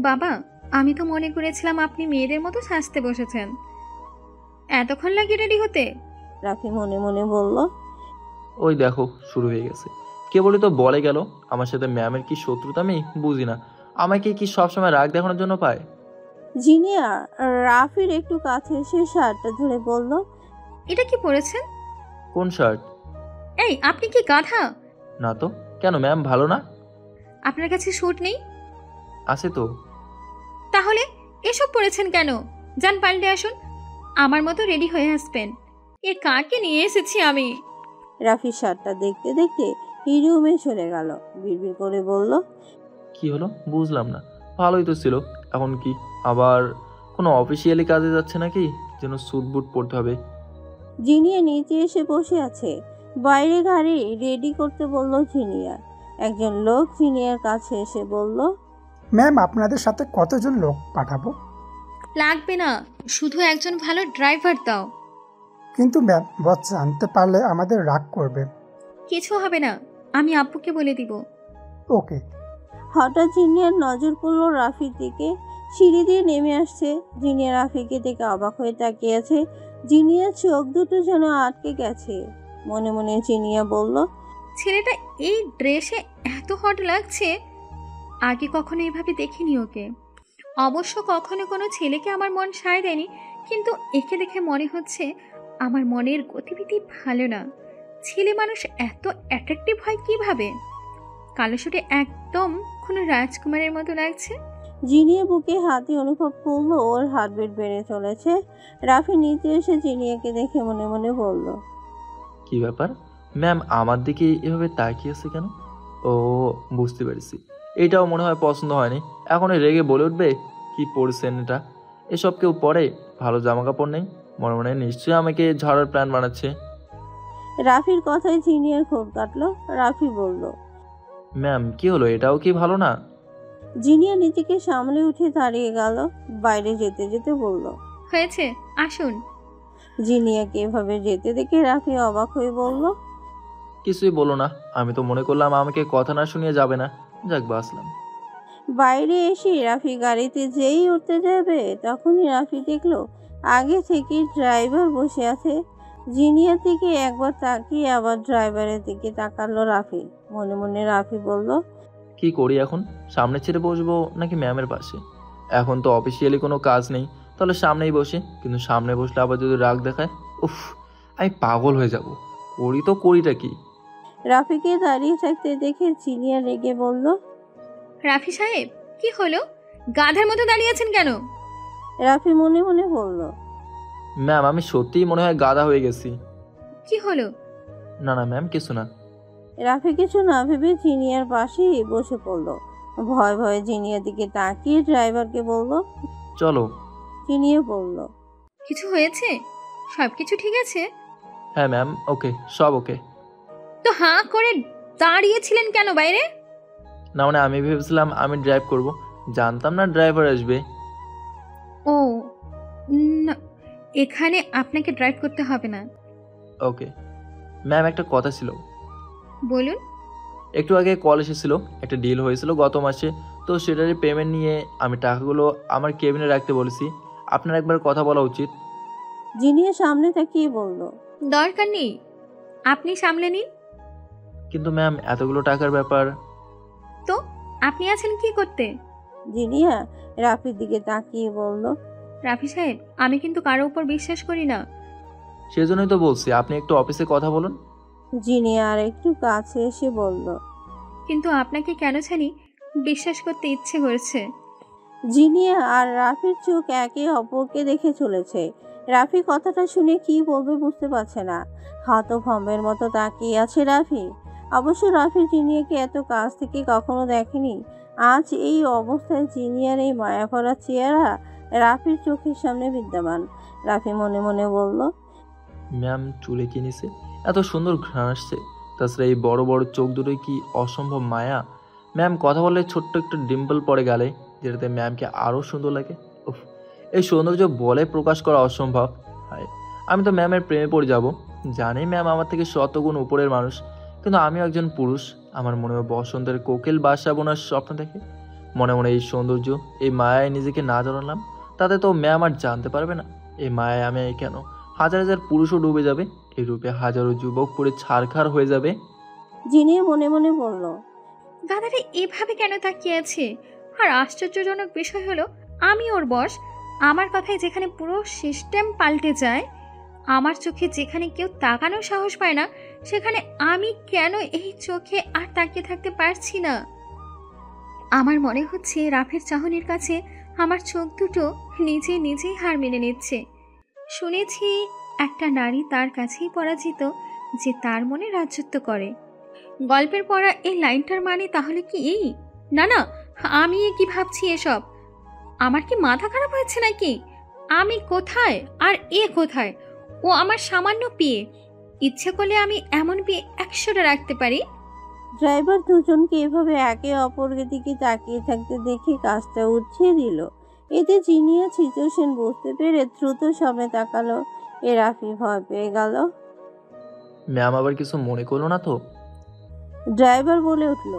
বাবা, আমি তো মনে করেছিলাম আপনি মেয়েদের মতো সাজতে বসেছেন। এতক্ষণ লাগে রেডি হতে? রাফি মনে মনে বলল, ওই দেখো শুরু হয়ে গেছে। কে বলি তো বলে গেল, আমার সাথে ম্যামের কি শত্রুতা আমি বুঝি না। আমাকে কি সবসময় রাগ দেখানোর জন্য পায়? জিনিয়া রাফির একটু কাছে এসে শার্টটা ধরে বলল, এটা কি পরেছেন? কোন শার্ট? এই, আপনি কি গাধা? না তো, কেন ম্যাম ভালো না? আপনার কাছে স্যুট নেই? আছে তো। তাহলে এসব পরেছেন কেন? যান পাল্টে আসুন, আমার মতো রেডি হয়ে আসবেন। এ কাকে নিয়ে এসেছি আমি? রাফি শার্টটা দেখতে দেখতে রুমে চলে গেল। বিড়বিড় করে বলল, কি হলো বুঝলাম না। ভালোই তো ছিল, এখন কি? আবার কোনো অফিসিয়ালি কাজে যাচ্ছে নাকি? যেন স্যুট বুট পরতে হবে। জিনিয়া নিচে এসে বসে আছে। বাইরে গাড়ি রেডি করতে বলল জিনিয়া। একজন লোক জিনিয়ার কাছে এসে বলল, ম্যাম আপনাদের সাথে কতজন লোক পাঠাবো? লাগবে না, শুধু একজন ভালো ড্রাইভার দাও। কিন্তু ম্যাম বস জানতে পারলে আমাদের রাগ করবে। কিছু হবে না, আমি আব্বুকে বলে দিব। ওকে। হঠাৎ জিনিয়ার নজর পড়ল রাফির দিকে। সিঁড়ি দিয়ে নেমে আসছে। জিনিয়া রাফিকে দেখে অবাক হয়ে তাকিয়ে আছে। জিনিয়ার চোখ দুটো যেন আটকে গেছে। মনে মনে জিনিয়া বলল, ছেলেটা এই ড্রেসে এত হট লাগছে, আগে কখনো এভাবে দেখিনি ওকে। অবশ্য কখনো কোনো ছেলেকে আমার মন সায় দেয়নি, কিন্তু একে দেখে মনে হচ্ছে আমার মনের গতিবিধি ভালো না। ছেলে মানুষ এত অ্যাট্রাকটিভ হয় কিভাবে? কালো শুটে একদম কোনো রাজকুমারের মতো লাগছে। জিনিয়া বুকে হাতে অনুভব করলো ওর হার্টবিট বেড়ে চলেছে। রাফি নিচে এসে জিনিয়াকে দেখে মনে মনে বলল, কি ব্যাপার ম্যাম আমার দিকে এভাবে তাকিয়ে আছে কেন? ও বুঝতে পেরেছি, এটাও মনে হয় পছন্দ হয়নি। এখন রেগে বলে উঠবে, কি পরছেন এটা? এসব কেউ পরে? ভালো জামা কাপড় নেই? মনে মনে নিশ্চয়ই আমাকে ঝড়ের প্ল্যান বানাচ্ছে। রাফির কথায় জিনিয়ার ক্ষোভ কাটলো। রাফি বলল, ম্যাম কি হলো, এটাও কি ভালো না? জিনিয়া নিজেকে সামলে উঠে দাঁড়িয়ে গেল। বাইরে যেতে যেতে বলল, হয়েছে, আসুন। জিনিয়াকে এভাবে যেতে দেখে রাফি অবাক হয়ে বলল, কিছুই বলো না, আমি তো মনে করলাম আমাকে কথা না শুনিয়ে যাবে না। যাক বাসলাম। বাইরে এসে রাফি গাড়িতে যেই উঠতে যাবে তখনই রাফি দেখলো আগে থেকে ড্রাইভার বসে আছে। জিনিয়ার দিকে একবার তাকিয়ে আবার ড্রাইভারের দিকে তাকালো রাফি। মনে মনে রাফি বলল, কি করি এখন? সামনে ছেড়ে বসবো নাকি ম্যামের পাশে? এখন তো অফিসিয়ালি কোনো কাজ নেই, তাহলে সামনেই বসে। কিন্তু সামনে বসলে আবার যদি রাগ দেখায়, উফ, আমি পাগল হয়ে যাব। করি তো করিটা কি? রাফিকে দাঁড়িয়ে থাকতে দেখে জিনিয়া রেগে বলল, রাফি সাহেব, কি হলো? গাধার মতো দাঁড়িয়ে আছেন কেন? রাফি মনে মনে বলল, ম্যাম আমি সত্যিই মনে হয় গাধা হয়ে গেছি। কি হলো? না না ম্যাম, কিছু না। রাফি কিছু না ভেবে জিনিয়ার পাশেই বসে পড়ল। ভয় ভয়ে জিনিয়ার দিকে তাকিয়ে ড্রাইভারকে বলল, চলো। জিনিয়া বলল, কিছু হয়েছে? সবকিছু ঠিক আছে? হ্যাঁ ম্যাম, ওকে, সব ওকে। তো হাঁ করে দাঁড়িয়েছিলেন কেন বাইরে? না মানে আমি ভেবেছিলাম আমি ড্রাইভ করব, জানতাম না ড্রাইভার আসবে। ও না, এখানে আপনাকে ড্রাইভ করতে হবে না। ওকে ম্যাম, একটা কথা ছিল। বলুন। একটু আগে কল এসেছিল, একটা ডিল হয়েছিল গত মাসে, তো সেটারই পেমেন্ট নিয়ে আমি টাকাগুলো আমার কেবিনে রাখতে বলেছি। আপনার একবার কথা বলা উচিত। জিনিয়া সামনে তাকিয়ে বলল, দরকার নেই, আপনি সামলে নিন। কিন্তু ম্যাম এতগুলো টাকার ব্যাপার। তো আপনি আছেন কি করতে? জিনিয়া রাফির দিকে তাকিয়ে বলল, রাফি সাহেব, আমি কিন্তু কারো উপর বিশ্বাস করি না। সেজন্যই তো বলছি আপনি একটু অফিসে কথা বলুন। জিনিয়া আর একটু কাছে এসে বলল, কিন্তু আপনাকে কেন জানি বিশ্বাস করতে ইচ্ছে করছে। জিনিয়া আর রাফির চোখ একে অপরকে দেখে চলেছে। রাফি কথাটা শুনে কি বলবে বুঝতে পারছে না। হতভম্বের মতো তাকিয়ে আছে রাফি। অবশ্য রাফি জিনিয়াকে এত কাছ থেকে কখনো দেখেনি। আজ এই অবস্থায় জিনিয়ার এই মায়াভরা চেহারা রাফির চোখের সামনে বিদ্যমান। রাফি মনে মনে বলল, ম্যাম চুলে কিনেছে, এত সুন্দর ঘ্রাণ আসছে, তাছাড়া এই বড় বড় চোখ দুটোই কি অসম্ভব মায়া। ম্যাম কথা বললে ছোট্ট একটা ডিম্পল পড়ে গেলে, যেটাতে ম্যামকে আরও সুন্দর লাগে। উফ, এই সৌন্দর্য বলে প্রকাশ করা অসম্ভব। হায়, আমি তো ম্যামের প্রেমে পড়ে যাব। জানি ম্যাম আমার থেকে শতগুণ উপরের মানুষ, কিন্তু আমিও একজন পুরুষ। আমার মনে হয় বসন্তের কোকিল বাসা বোনার স্বপ্ন দেখে। মনে মনে এই সৌন্দর্য, এই মায়ায় নিজেকে না জানালাম, তাতে তো ম্যাম আর জানতে পারবে না। এই মায়ায় আমি কেন, হাজার হাজার পুরুষও ডুবে যাবে, এই রূপে হাজারো যুবক পুরে ছারখার হয়ে যাবে। জিনিয়া মনে মনে বলল, দাদাটা এভাবে কেন তাকিয়ে আছে? আর আশ্চর্যজনক বিষয় হলো, আমি ওর বস। আমার কথায় যেখানে পুরো সিস্টেম পাল্টে যায়, আমার চোখে যেখানে কেউ তাকানোর সাহস পায় না, সেখানে আমি কেন এই চোখে আর তাকিয়ে থাকতে পারছি না? আমার মনে হচ্ছে রাফির চাহনির কাছে আমার চোখ দুটো নিজে নিজেই হার মেনে নিচ্ছে। শুনেছি একটা নারী তার কাছেই পরাজিত যে তার মনে রাজত্ব করে। গল্পের পড়া এই লাইনটার মানে তাহলে কি এই? না না, আমি কি ভাবছি এসব? আমার কি মাথা খারাপ হয়েছে নাকি? আমি কোথায় আর এ কোথায়? ও আমার সামান্য বিয়ে। ইচ্ছে করলে আমি এমন বিয়ে 100টা রাখতে পারি। ড্রাইভার দুজনকে এভাবে একে অপরের দিকে তাকিয়ে থাকতে দেখে কাজটা উঠিয়ে দিল। এতে জিনিয়া সিচুয়েশন বুঝতে পেরে দ্রুত সামনে তাকালো। রাফি ভয় পেয়ে গেল। ম্যাম আবার কিছু মনে করলো না তো? ড্রাইভার বলে উঠল,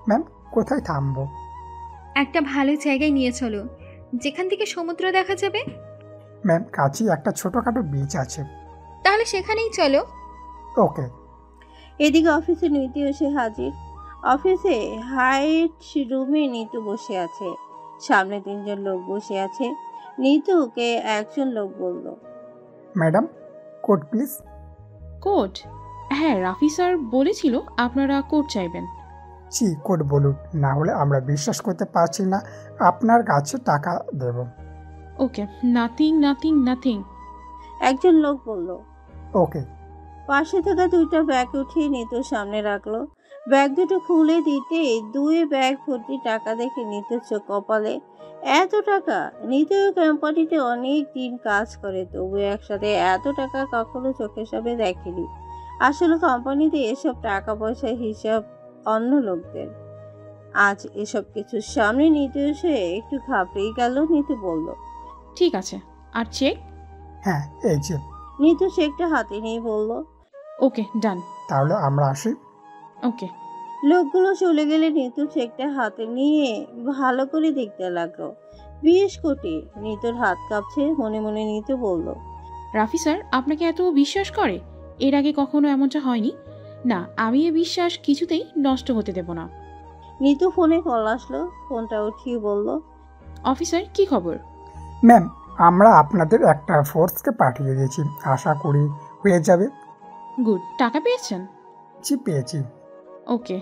ম্যাম কোথায় থামবো? একটা ভালো জায়গায় নিয়ে চলো, যেখান থেকে সমুদ্র দেখা যাবে। ম্যাম কাছেই একটা ছোটখাটো বিচ আছে। তাহলে সেখানেই চলো। ওকে। এদিকে অফিসে নীতি এসে হাজির। অফিসে হাইট রুমে নিতু বসে আছে, সামনে 3জন লোক বসে আছে। নিতুকে একজন লোক বলল, ম্যাডাম কোড প্লিজ। কোড? হ্যাঁ, রাফি স্যার বলেছিল আপনারা কোড চাইবেন। জি কোড বলুন, না হলে আমরা বিশ্বাস করতে পারছি না আপনার কাছে টাকা দেব। ওকে, নাথিং নাথিং নাথিং। একজন লোক বলল। ওকে। পাশে থাকা 2টা ব্যাগ উঠিয়ে নিতুর সামনে রাখলো। ব্যাগ দুটো খুলে দিতে 2 ব্যাগ ভর্তি টাকা দেখে নিতুর চোখ কপালে। এত টাকা! নিতু কোম্পানিতে অনেক দিন কাজ করে, তবু একসাথে এত টাকা কখনো চোখের সামনে দেখেনি। আসলে কোম্পানিতে এসব টাকা পয়সার হিসাব অন্য লোকদের। আজ এসব কিছুর সামনে নিতু এসে একটু ঘাবড়েই গেল। নিতু বলল, ঠিক আছে, আর চেক? হ্যাঁ এই যে। নিতু চেকটা হাতে নিয়ে বলল, ওকে ডান। তাহলে আমরা আসি। ওকে। লোকগুলো চলে গেলে নিতু চেকটা হাতে নিয়ে ভালো করে দেখতে লাগলো। 20 কোটি। নিতুর হাত কাঁপছে। মনে মনে নিতু বলল, রাফি স্যার আপনাকে এত বিশ্বাস করে? এর আগে কখনো এমনটা হয়নি। না, আমি এ বিশ্বাস কিছুতেই নষ্ট হতে দেব না। নিতু ফোনে কল আসলো। ফোনটা উঠিয়ে বলল, অফিসার কি খবর? ম্যাম আমরা আপনাদের একটা ফোর্সকে পাঠিয়ে দিয়েছি, আশা করি হয়ে যাবে। গুড। টাকা পেয়েছেন? জি পেয়েছি। ওকে।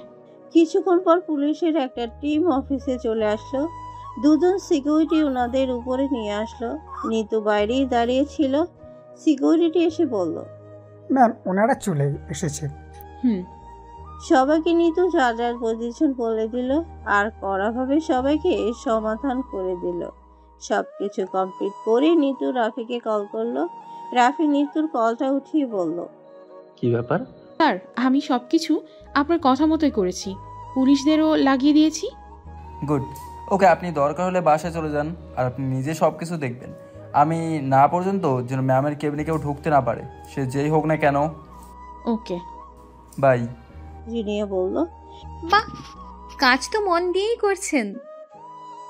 কিছুক্ষণ পর পুলিশের একটা টিম অফিসে চলে আসলো। 2জন সিকিউরিটি ওনাদের উপরে নিয়ে আসলো। নিতু বাইরেই দাঁড়িয়ে ছিল। সিকিউরিটি এসে বলল, ম্যাম ওনারা চলে এসেছে। সবাইকে নিতু যার যার পজিশন বলে দিল আর কড়াভাবে সবাইকে সমাধান করে দিল। সবকিছু কমপ্লিট করে নিতু রাফিকে কল করলো। রাফি নিতুর কলটা উঠিয়ে বলল, কি ব্যাপার? স্যার আমি সবকিছু আপনার কথা মতোই করেছি, পুলিশদেরও লাগিয়ে দিয়েছি। গুড। ওকে, আপনি দরকার হলে বাসায় চলে যান, আর আপনি নিজে সব কিছু দেখবেন। আমি না পর্যন্ত যেন ম্যামের কেবিনে কেউ ঢুকতে না পারে, সে যেই হোক না কেন। Okay bye. জিনিয়া বলল, বাহ, কাজ তো মন দিয়েই করছেন।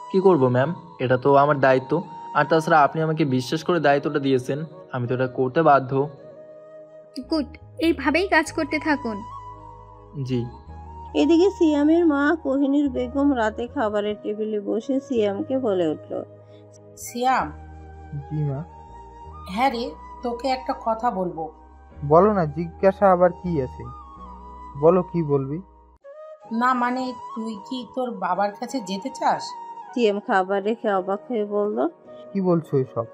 কি করব ম্যাম, এটা তো আমার দায়িত্ব। আর তাছাড়া আপনি আমাকে বিশ্বাস করে দায়িত্বটা দিয়েছেন, আমি তো এটা করতে বাধ্য। গুড, এইভাবেই কাজ করতে থাকুন। জি। এদিকে সিয়ামের মা কোহিনুর বেগম রাতে খাবারের টেবিলে বসে সিয়ামকে বলে উঠল, সিয়াম। জি মা। হ্যাঁ রে, তোকে একটা কথা বলবো। বলো না, জিজ্ঞাসা আবার কি আছে? বলো, কি বলবি? না মানে, তুই কি তোর বাবার কাছে যেতে চাস? সিয়াম খাবার রেখে অবাক হয়ে বলল, কি বলছো এসব?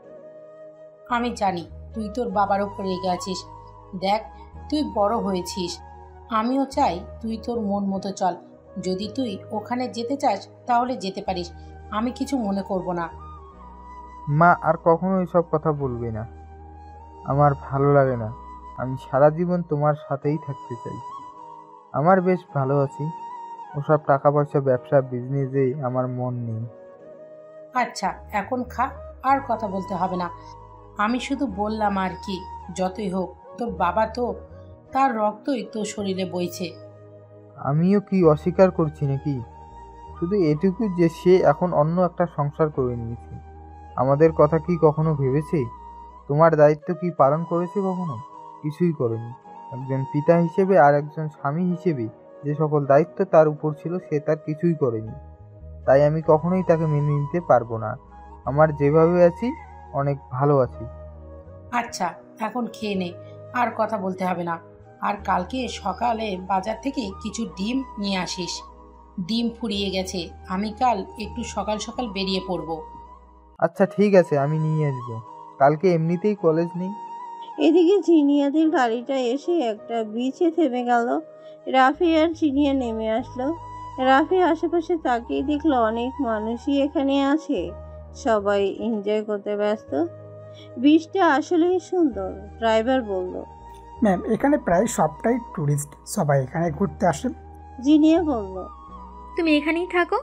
আমি জানি তুই তোর বাবার উপর রেগে আছিস। দেখ, তুই বড় হয়েছিস, আমিও চাই তুই তোর মন মতো চল। যদি তুই ওখানে যেতে চাস তাহলে যেতে পারিস, আমি কিছু মনে করব না। মা, আর কখনো এসব কথা বলবি না, আমার ভালো লাগে না। আমি সারা জীবন তোমার সাথেই থাকতে চাই। আমার বেশ ভালো আছি, ওসব টাকা পয়সা, ব্যবসা, বিজনেসে আমার মন নেই। আচ্ছা, এখন খা, আর কথা বলতে হবে না। আমি শুধু বললাম আর কি। যতই হোক তোর বাবা তো, তার রক্তই তোর শরীরে বইছে। আমিও কি অস্বীকার করছি নাকি? শুধু এটুকু যে সে এখন অন্য একটা সংসার করে নিয়েছে। আমাদের কথা কি কখনো ভেবেছে? তোমার দায়িত্ব কি পালন করেছে কখনো? কিছুই করেনি। একজন পিতা হিসেবে আর একজন স্বামী হিসেবে যে সকল দায়িত্ব তার উপর ছিল, সে তার কিছুই করেনি। তাই আমি কখনোই তাকে মেনে নিতে পারবো না। আমার যেভাবে আছি অনেক ভালো আছি। আচ্ছা, এখন খেয়ে নে, আর কথা বলতে হবে না। আর কালকে সকালে বাজার থেকে কিছু ডিম নিয়ে আসিস। ডিম ফুরিয়ে গেছে, আমি কাল একটু সকাল সকাল বেরিয়ে পড়বো। আচ্ছা ঠিক আছে, আমি নিয়ে আসবো। কালকে এমনিতেই কলেজ নেই। এদিকে জিনিয়াদের গাড়িটা এসে একটা বিচে থেমে গেল। রাফি আর জিনিয়া নেমে আসলো। রাফি আশেপাশে তাকিয়ে দেখলো অনেক মানুষই এখানে আছে। সবাই এনজয় করতে ব্যস্ত। বীজটা আসলেই সুন্দর, ড্রাইভার বলল। ম্যাম, এখানে প্রায় সবটাই ট্যুরিস্ট, সবাই এখানে ঘুরতে আসেন। জিনিয়া বলল। তুমি এখানেই থাকো,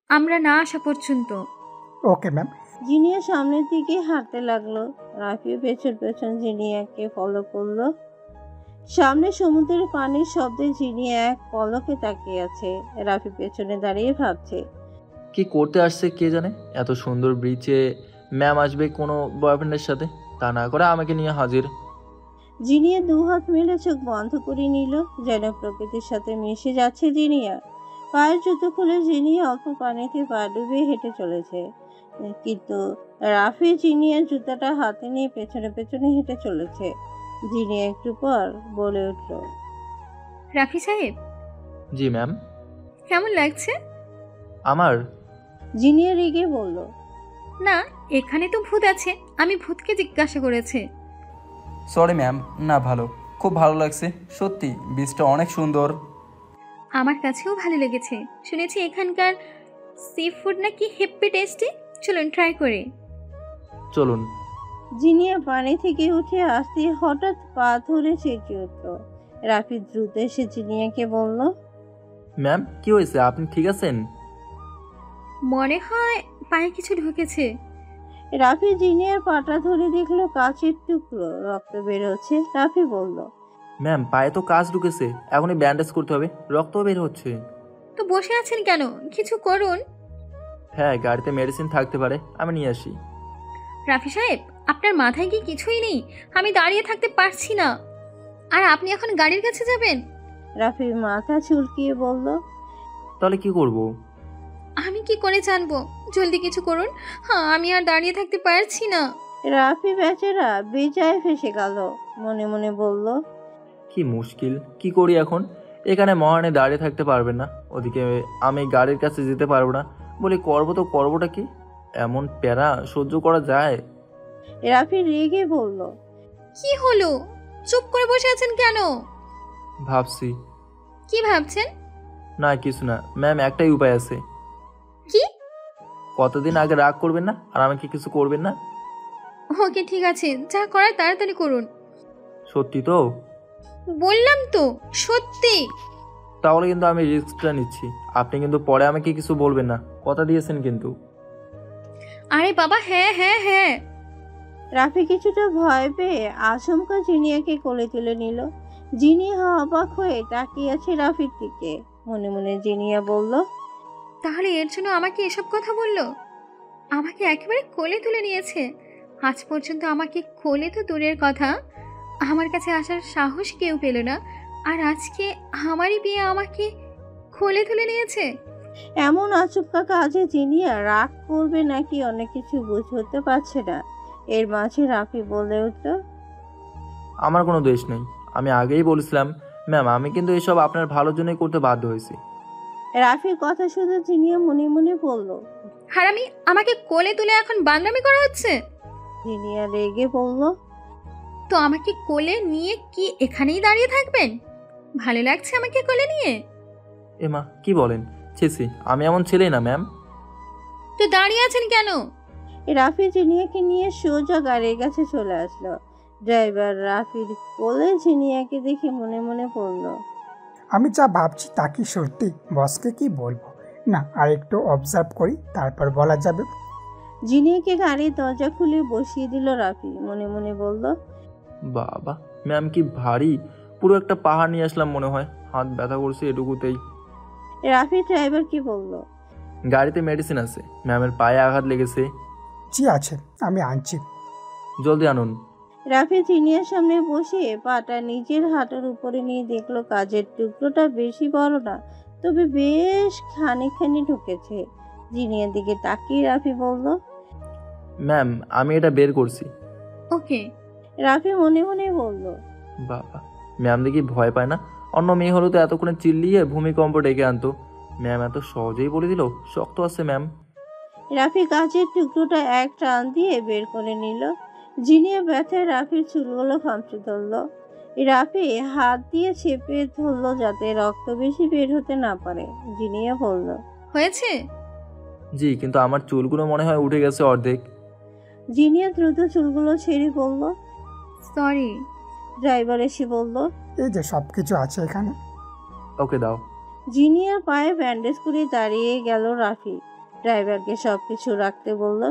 আমরা না আসা পর্যন্ত। Okay ma'am. জিনিয়া সামনের দিকে হাঁটতে লাগলো। রাফি পেছন পেছন জিনিয়াকে ফলো করলো। সামনে সমুদ্রের পানির শব্দে জিনিয়া এক পলকে তাকিয়ে আছে। রাফি পেছনে দাঁড়িয়ে ভাবছে, কি করতে আসছে কে জানে। এত সুন্দর ব্রিজে ম্যাম আসবে কোনো বয়ফ্রেন্ডের সাথে, তা না করে আমাকে নিয়ে হাজির। জিনিয়া দুহাত মেলে চোখ বন্ধ করে নিল, যেন প্রকৃতির সাথে মিশে যাচ্ছে জিনিয়া। পায়ের জুতো খুলে জিনিয়া অল্প পানিতে পা ডুবিয়ে হেঁটে চলেছে, কিন্তু রাফি জিনিয়ার জুতাটা হাতে নিয়ে পেছনে পেছনে হেঁটে চলেছে। জিনিয়া একটু পর বলে উঠল, রাফি সাহেব। জি ম্যাম। কেমন লাগছে আমার? জিনিয়া রেগে বলল, না, এখানে তো ভূত আছে, আমি ভূতকে জিজ্ঞাসা করেছি। সরি ম্যাম, না ভালো, খুব ভালো লাগছে সত্যি, বীজটা অনেক সুন্দর। আমার কাছেও ভালো লেগেছে, শুনেছি এখানকার সি ফুড নাকি হেপ্পি টেস্টি। চলুন ট্রাই করি। চলুন। জিনিয়া পানি থেকে উঠে আসতে হঠাৎ পা ধরে চেঁচিয়ে উঠল। রাফি দ্রুত এসে জিনিয়াকে বলল, ম্যাম কি হয়েছে, আপনি ঠিক আছেন? মনে হয় পায়ে কিছু ঢুকেছে। রাফি জিনিয়ার পাটা ধরে দেখলো কাচের টুকরো, রক্ত বের হচ্ছে। রাফি বলল, ম্যাম পায়ে তো কাজ ঢুকেছে, এখনই ব্যান্ডেজ করতে হবে, রক্ত বের হচ্ছে। তো বসে আছেন কেন, কিছু করুন। হ্যাঁ, গাড়িতে মেডিসিন থাকতে পারে, আমি নিয়ে আসি। রাফি সাহেব, আপনার মাথায় কি কিছুই নেই? আমি দাঁড়িয়ে থাকতে পারছি না, আর আপনি এখন গাড়ির কাছে যাবেন? রাফি মাথা চুলকিয়ে বলল, তাহলে কি করব? আমি কি করে জানবো, জলদি কিছু করুন। হ্যাঁ, আমি আর দাঁড়িয়ে থাকতে পারছি না। রাফি বেচারা বেজায় ফেসে গেল, মনে মনে বলল, কি মুশকিল, কি করি এখন? এখানে মহানে দাঁড়িয়ে থাকতে পারবেন না, ওদিকে আমি গাড়ির কাছে যেতে পারবো না, বলি করবো তো করবোটা কি? এমন প্যারা সহ্য করা যায়? রাফি রেগে বলল, কি হলো, চুপ করে বসে আছেন কেন? ভাবছি। কি ভাবছেন? না কিছু না ম্যাম, একটাই উপায় আছে। কি? কতদিন আগে রাগ করবেন না আর আমাকে কিছু করবেন না। ওকে ঠিক আছে, যা করার তাড়াতাড়ি করুন। সত্যি তো? বললাম তো সত্যি। তাহলে কিন্তু আমি রিস্কটা নিচ্ছি, আপনি কিন্তু পরে আমাকে কিছু বলবেন না, কথা দিয়েছেন কিন্তু। আরে বাবা, হ্যাঁ হ্যাঁ হ্যাঁ। রাফি কিছুটা ভয় পেয়ে আচমকা জিনিয়াকে কোলে তুলে নিল। জিনিয়া অবাক হয়ে তাকিয়ে আছে রাফির দিকে। মনে মনে জিনিয়া বলল, তাহলে এর জন্য আমাকে এসব কথা বললো? আমাকে একেবারে কোলে তুলে নিয়েছে। আজ পর্যন্ত আমাকে কোলে তো দূরের কথা, আমার কাছে আসার সাহস কেউ পেল না, আর আজকে আমারই বিয়ে আমাকে কোলে তুলে নিয়েছে। এমন আচমকা কাজে জিনিয়া রাগ করবে নাকি অনেক কিছু বুঝতে পারছে না। এর মাঝে রাফি বলে উঠল, আমার কোনো দোষ নেই, আমি আগেই বলেছিলাম ম্যাম, আমি কিন্তু এসব আপনার ভালোর জন্যই করতে বাধ্য হয়েছি। রাফির কথা শুনে জিনিয়া মনে মনে বলল, হারামি, আমাকে কোলে তুলে এখন বান্দরামি করা হচ্ছে। জিনিয়া রেগে বলল, তো আমাকে কোলে নিয়ে কি এখানেই দাঁড়িয়ে থাকবেন? ভালো লাগছে আমাকে কোলে নিয়ে? এমা কি বলেন, ছি, আমি এমন ছেলেই না ম্যাম। তো দাঁড়িয়ে আছেন কেন? রাফি জিনিয়াকে নিয়ে সোজা গাড়ির কাছে চলে আসলো। ড্রাইভার রাফির কোলে জিনিয়াকে দেখে মনে মনে পড়ল, আমি যা ভাবছি তা কি সত্যি? বসকে কি বলবো? না, আর একটু অবজার্ভ করি, তারপর বলা যাবে। জিনিয়াকে গাড়ির দরজা খুলে বসিয়ে দিল রাফি। মনে মনে বলল, বাবা ম্যাম কি ভারী, পুরো একটা পাহাড় নিয়ে আসলাম মনে হয়, হাত ব্যথা করছে এটুকুতেই। রাফি ড্রাইভারকে বলল, গাড়িতে মেডিসিন আছে, ম্যামের পায়ে আঘাত লেগেছে। জি আছে, আমি আনছি। জলদি আনুন। রাফি জিনিয়ার সামনে বসে পাটা নিজের হাঁটুর উপরে নিয়ে দেখলো কাজের টুকরোটা বেশি বড় না, তবে বেশ খানিকখানি ঢুকেছে। জিনিয়ার দিকে তাকিয়ে রাফি বলল, ম্যাম আমি এটা বের করছি। ওকে। রাফি মনে মনে বলল, বাবা ম্যাম দেখি ভয় পায় না, অন্য মেয়ে হলো তো এতক্ষণে চিল্লিয়ে ভূমিকম্প ডেকে আনতো, ম্যাম এত সহজেই বলে দিল শক্ত আছে ম্যাম। রাফি কাচের টুকরোটা এক টান দিয়ে বের করে নিল। জিনিয়া ব্যথায় রাফির চুলগুলো খামচে ধরল। রাফি হাত দিয়ে চেপে ধরল যাতে রক্ত বেশি বের হতে না পারে। জিনিয়া বলল, হয়েছে? জি, কিন্তু আমার চুলগুলো মনে হয় উঠে গেছে অর্ধেক। জিনিয়া দ্রুত চুলগুলো ছেড়ে বলল। সরি। ড্রাইভার এসে বলল, এই যে সব কিছু আছে এখানে। ওকে দাও। জিনিয়ার পায়ে ব্যান্ডেজ করে দাঁড়িয়ে গেল রাফি। ড্রাইভারকে সবকিছু রাখতে বলল।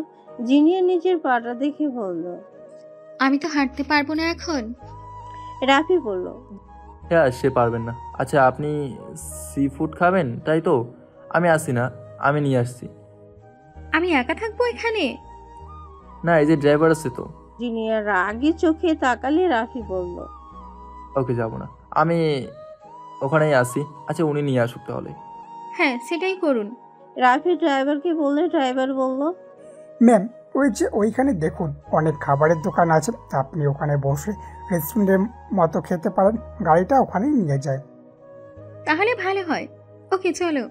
জিনিয়া নিজের পাটা দেখে বলল, আমি তো হাঁটতে পারবো না এখন। রাফি বলল, হ্যাঁ, সে পারবেন না। আচ্ছা, আপনি সি ফুড খাবেন তাই তো? আমি আসি না, আমি নিয়ে আসছি। আমি একা থাকবো এখানে? না, এই যে ড্রাইভার আছে তো। জিনিয়ার রাগী চোখে তাকালে রাফি বলল, ওকে, যাব না, আমি ওখানেই আসি। আচ্ছা, উনি নিয়ে আসুক তাহলে। হ্যাঁ, সেটাই করুন। রাফি ড্রাইভারকে বললে ড্রাইভার বলল, ম্যাম, ওই যে ওইখানে দেখুন অনেক খাবারের দোকান আছে, আপনি ওখানে বসে রেস্টুরেন্টের মতো খেতে পারেন, গাড়িটা ওখানেই নিয়ে যায়। তাহলে ভালো হয়। ওকে, চলো।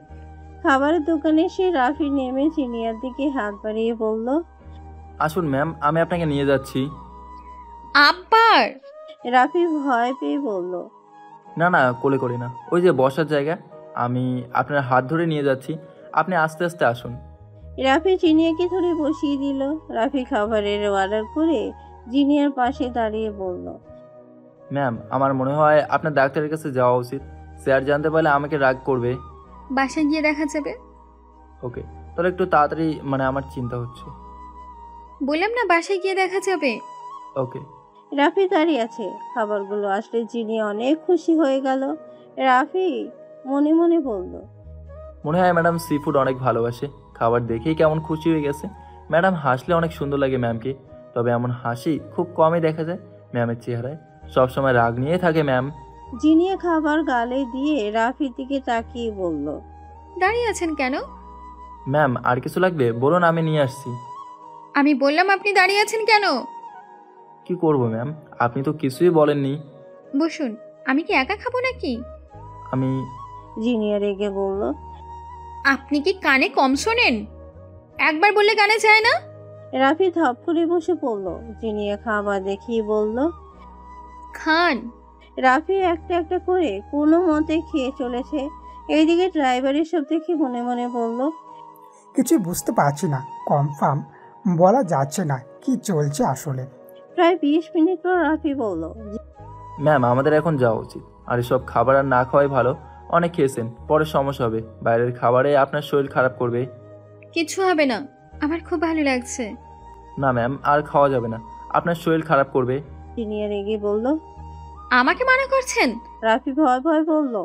খাবারের দোকানে এসে রাফি নেমে জিনিয়ার দিকে হাত বাড়িয়ে বলল, আসুন ম্যাম, আমি আপনাকে নিয়ে যাচ্ছি। আবার? রাফি ভয় পেয়ে বলল, না না, কোলে করে না, ওই যে বসার জায়গা। আমি আপনার হাত ধরে নিয়ে যাচ্ছি, আপনি আস্তে আস্তে আসুন। রাফি জিনিয়াকে ধরে বসিয়ে দিল। রাফি খাবারের অর্ডার করে জিনিয়ার পাশে দাঁড়িয়ে বলল, ম্যাম, আমার মনে হয় আপনার ডাক্তারের কাছে যাওয়া উচিত। স্যার জানতে পারলে আমাকে রাগ করবে। বাসায় গিয়ে দেখা যাবে। ওকে, তাহলে একটু তাড়াতাড়ি, মানে আমার চিন্তা হচ্ছে। বললাম না, বাসায় গিয়ে দেখা যাবে। ওকে। রাফি দাঁড়িয়ে আছে। খাবারগুলো আসলে জিনিয়া অনেক খুশি হয়ে গেল। রাফি মনে মনে বলল, মনে হয় ম্যাডাম সি ফুড অনেক ভালোবাসে। খাবার দেখেই কেমন খুশি হয়ে গেছে। ম্যাডাম হাসলে অনেক সুন্দর লাগে ম্যামকে, তবে এমন হাসি খুব কমই দেখা যায় ম্যামের চেহারায়। সবসময় রাগ নিয়ে থাকে ম্যাম। জিনিয়া খাবার গালে দিয়ে রাফির দিকে তাকিয়ে বলল, দাঁড়িয়ে আছেন কেন? ম্যাম, আর কিছু লাগবে বলুন, আমি নিয়ে আসছি। আমি বললাম আপনি দাঁড়িয়ে আছেন কেন? কি করব ম্যাম, আপনি তো কিছুই বলেননি। বসুন। আমি কি একা খাবো নাকি? আমি। জিনিয়া রেগে বলল, আপনি কি কানে কম শোনেন? একবার বললে কানে যায় না? রাফি ধপ করে বসে পড়ল। জিনিয়া খাবার দেখিয়ে বলল, খান। রাফি একটা একটা করে কোনো মতে খেয়ে চলেছে। এইদিকে ড্রাইভার এসব দেখে মনে মনে বলল, কিছু বুঝতে পারছি না, কনফার্ম বলা যাচ্ছে না কি চলছে আসলে। প্রায় 20 মিনিট পর রাফি বলল, ম্যাম, আমাদের এখন যাওয়া উচিত। আর এসব খাবার আর না খাওয়াই ভালো। অনেক খেয়েছেন, পরে সমস্যা হবে। বাইরের খাবারে আপনার শরীর খারাপ করবে। কিছু হবে না, আমার খুব ভালো লাগছে। না ম্যাম, আর খাওয়া যাবে না, আপনার শরীর খারাপ করবে। জিনিয়া রেগে বলল, আমাকে মানা করছেন? রাফি ভয় ভয় বলল,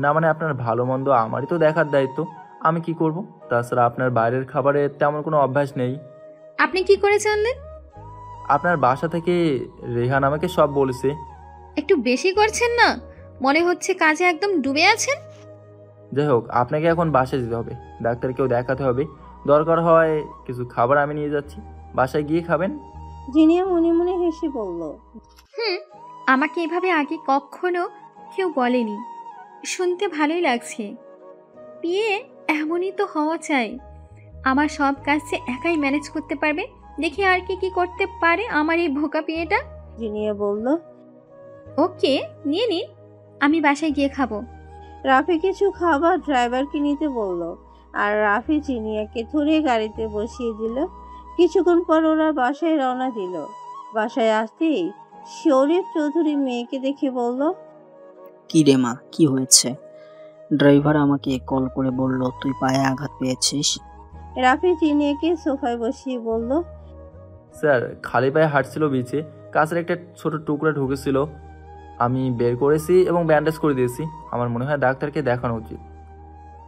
না মানে আপনার ভালো মন্দ আমারই তো দেখার দায়িত্ব, আমি কি করব? তাছাড়া আপনার বাইরের খাবারে তেমন কোনো অভ্যাস নেই। আপনি কি করে জানলেন? আপনার বাসা থেকে রেহান আমাকে সব বলেছে। একটু বেশি করছেন না? মনে হচ্ছে কাজে একদম ডুবে আছেন। যাই হোক, আপনাকে এখন বাসায় যেতে হবে, ডাক্তারকেও দেখাতে হবে। দরকার হয় কিছু খাবার আমি নিয়ে যাচ্ছি, বাসায় গিয়ে খাবেন। জিনিয়া মনে মনে হেসে বলল, আমাকে এভাবে আগে কখনো কেউ বলেনি। শুনতে ভালোই লাগছে। বিয়ে এমনই তো হওয়া চাই। আমার সব কাজ সে একাই ম্যানেজ করতে পারবে। দেখি আর কি কি করতে পারে আমার এই ভোকা বিয়েটা। জিনিয়া বলল, ওকে, নিয়ে নিন, আমি বাসায় গিয়ে খাবো। রাফি কিছু খাবার ড্রাইভারকে নিতে বলল, আর রাফি জিনিয়াকে ধরে গাড়িতে বসিয়ে দিল। কিছুক্ষণ পর ওরা বাসায় রওনা দিল। বাসায় আসতেই শরীফ চৌধুরী মেয়েকে দেখে বলল, কি রে মা, কি হয়েছে? ড্রাইভার আমাকে কল করে বলল তুই পায়ে আঘাত পেয়েছিস। রাফি জিনিয়াকে সোফায় বসিয়ে বলল, স্যার, খালি পায়ে হাঁটছিল, বিচে কাছের একটা ছোট টুকরা ঢুকেছিল, আমি বের করেছি এবং ব্যান্ডেজ করে দিয়েছি। আমার মনে হয় ডাক্তারকে দেখানো উচিত।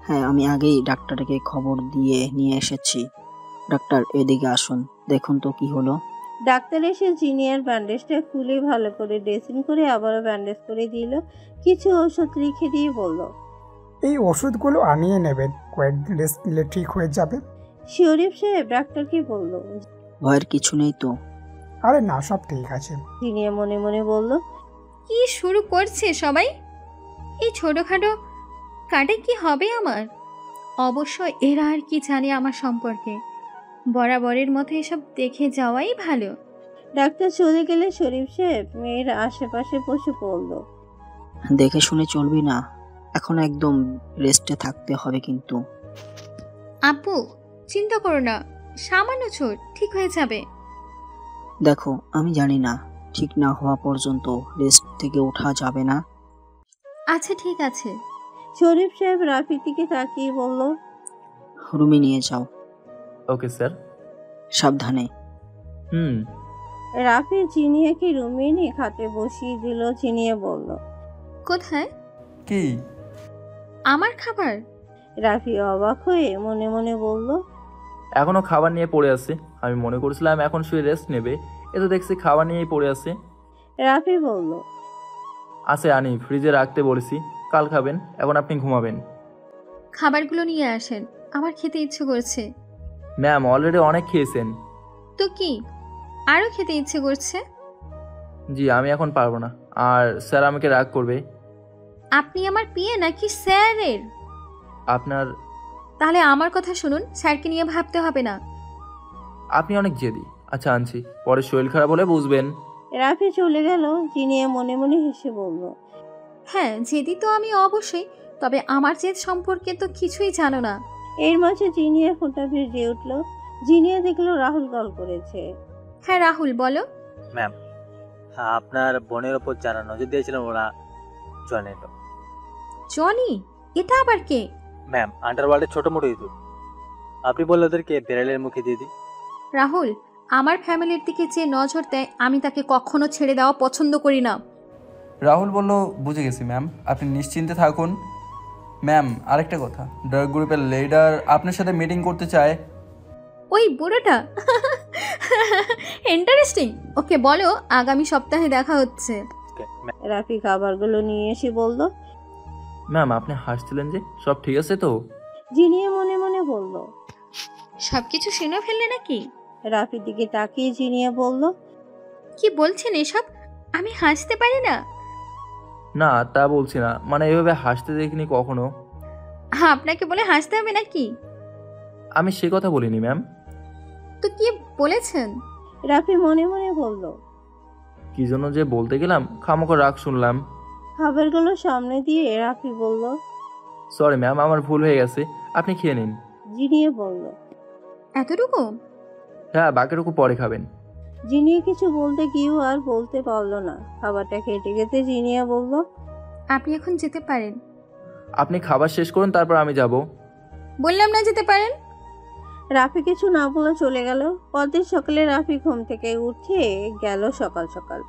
হ্যাঁ, আমি আগেই ডাক্তারকে খবর দিয়ে নিয়ে এসেছি। ডাক্তার, এদিকে আসুন, দেখুন তো কি হলো। ডাক্তার এসে জিনিয়ার ব্যান্ডেজটা খুলে ভালো করে ড্রেসিং করে আবারও ব্যান্ডেজ করে দিল। কিছু ওষুধ লিখে দিয়ে বলল, এই ওষুধগুলো আনিয়ে নেবেন, কয়েকদিন রেস্ট নিলে ঠিক হয়ে যাবে। শরীফ সাহেব ডাক্তারকে বলল, ভয়ের কিছু নেই তো? আরে না, সব ঠিক আছে। জিনিয়া মনে মনে বলল, কি শুরু করছে সবাই? এই ছোটখাটো কাটে কি হবে আমার? অবশ্য এরা আর কি জানে আমার সম্পর্কে। বরাবরের মতো এসব দেখে যাওয়াই ভালো। ডাক্তার চলে গেলে শরীফ সাহেব মেয়ের আশেপাশে বসে পড়ল। দেখে শুনে চলবি না, এখন একদম রেস্টে থাকতে হবে কিন্তু। আপু চিন্তা করো না, সামান্য চোট, ঠিক হয়ে যাবে। দেখো আমি জানি না, ঠিক না হওয়া পর্যন্ত রেস্ট থেকে ওঠা যাবে না। আচ্ছা ঠিক আছে। শরীফ সাহেব রাফির দিকে তাকিয়ে বলল, রুমে নিয়ে যাও। Okay sir. সাবধানে। রাফি জিনিয়াকে রুমে নিয়ে খাটে বসিয়ে দিল। জিনিয়া বলল, কোথায়? কি? আমার খাবার। রাফি অবাক হয়ে মনে মনে বলল, এখনো খাবার নিয়ে পড়ে আছে। আমি মনে করছিলাম এখন শুয়ে রেস্ট নেবে, এ তো দেখছি খাবার নিয়েই পড়ে আছে। রাফি বলল, আছে আনি, ফ্রিজে রাখতে বলেছি, কাল খাবেন, এখন আপনি ঘুমাবেন। খাবারগুলো নিয়ে আসেন, আমার খেতে ইচ্ছে করছে। ম্যাম অলরেডি অনেক খেয়েছেন। তো কি আরো খেতে ইচ্ছে করছে? জি আমি এখন পারবো না, আর স্যার আমাকে রাগ করবে। আপনি আমার পিয়ে নাকি স্যারের? আপনার। তাহলে আমার কথা শুনুন, স্যারকে নিয়ে ভাবতে হবে না। আপনি অনেক জেদি। আচ্ছা আনছি, পরে শরীর খারাপ হলে বুঝবেন। রাফি চলে গেল। জিনিয়া মনে মনে হেসে বলল, হ্যাঁ জেদি তো আমি অবশ্যই, তবে আমার জেদ সম্পর্কে তো কিছুই জানো না। এর মাঝে জিনিয়ার ফোনটা বেজে উঠল। জিনিয়া দেখলো রাহুল কল করেছে। হ্যাঁ রাহুল বলো। ম্যাম, আপনার বোনের ওপর যারা নজর দিয়েছিলেন ওরা জয়েন এলো। জনি? এটা আবার কে? ম্যাম, আন্ডারওয়ার্ল্ডের ছোট মোটো ইঁদুর। আপনি বললে ওদেরকে বেড়ালের মুখে দিয়ে দিই। রাহুল, আমার ফ্যামিলির দিকে যে নজর দেয় আমি তাকে কখনো ছেড়ে দেওয়া পছন্দ করি না। রাহুল বলল, বুঝে গেছি ম্যাম, আপনি নিশ্চিন্তে থাকুন। ম্যাম আরেকটা কথা, ডার্ক গ্রুপের লিডার আপনার সাথে মিটিং করতে চায়। ওই বুড়োটা? ইন্টারেস্টিং। ওকে বলো আগামী সপ্তাহে দেখা হচ্ছে। রাফি খাবারগুলো নিয়ে এসে বলল, ম্যাম আপনি হাসছিলেন যে, সব ঠিক আছে তো? জিনিয়া মনে মনে বলল, সবকিছু শুনে ফেললে নাকি? রাফির দিকে তাকিয়ে জিনিয়া বলল, কি বলছেন এসব? আমি হাসতে পারি না। না তা বলছি না, মানে এভাবে হাসতে দেখিনি কখনো। আপনাকে বলে হাসতে হবে নাকি? আমি সে কথা বলিনি ম্যাম। তো কি বলেছেন? রাফি মনে মনে বলল, কি জন্য যে বলতে গেলাম, খামোকা রাগ শুনলাম। খাবারগুলো সামনে দিয়ে রাফি বলল, সরি ম্যাম, আমার ভুল হয়ে গেছে, আপনি খেয়ে নিন। জিনিয়া বলল, এতটুকু? হ্যাঁ বাকিটুকু পরে খাবেন। জিনিয়া কিছু বলতে গিয়েও আর বলতে পারলো না। খাবারটা খেতে খেতে জিনিয়া বলল, আপনি এখন যেতে পারেন। আপনি খাবার শেষ করুন, তারপর আমি যাব। বললাম না যেতে পারেন। রাফি কিছু না বলে চলে গেল। পরদিন সকালে রাফি ঘুম থেকে উঠে গেল সকাল সকাল।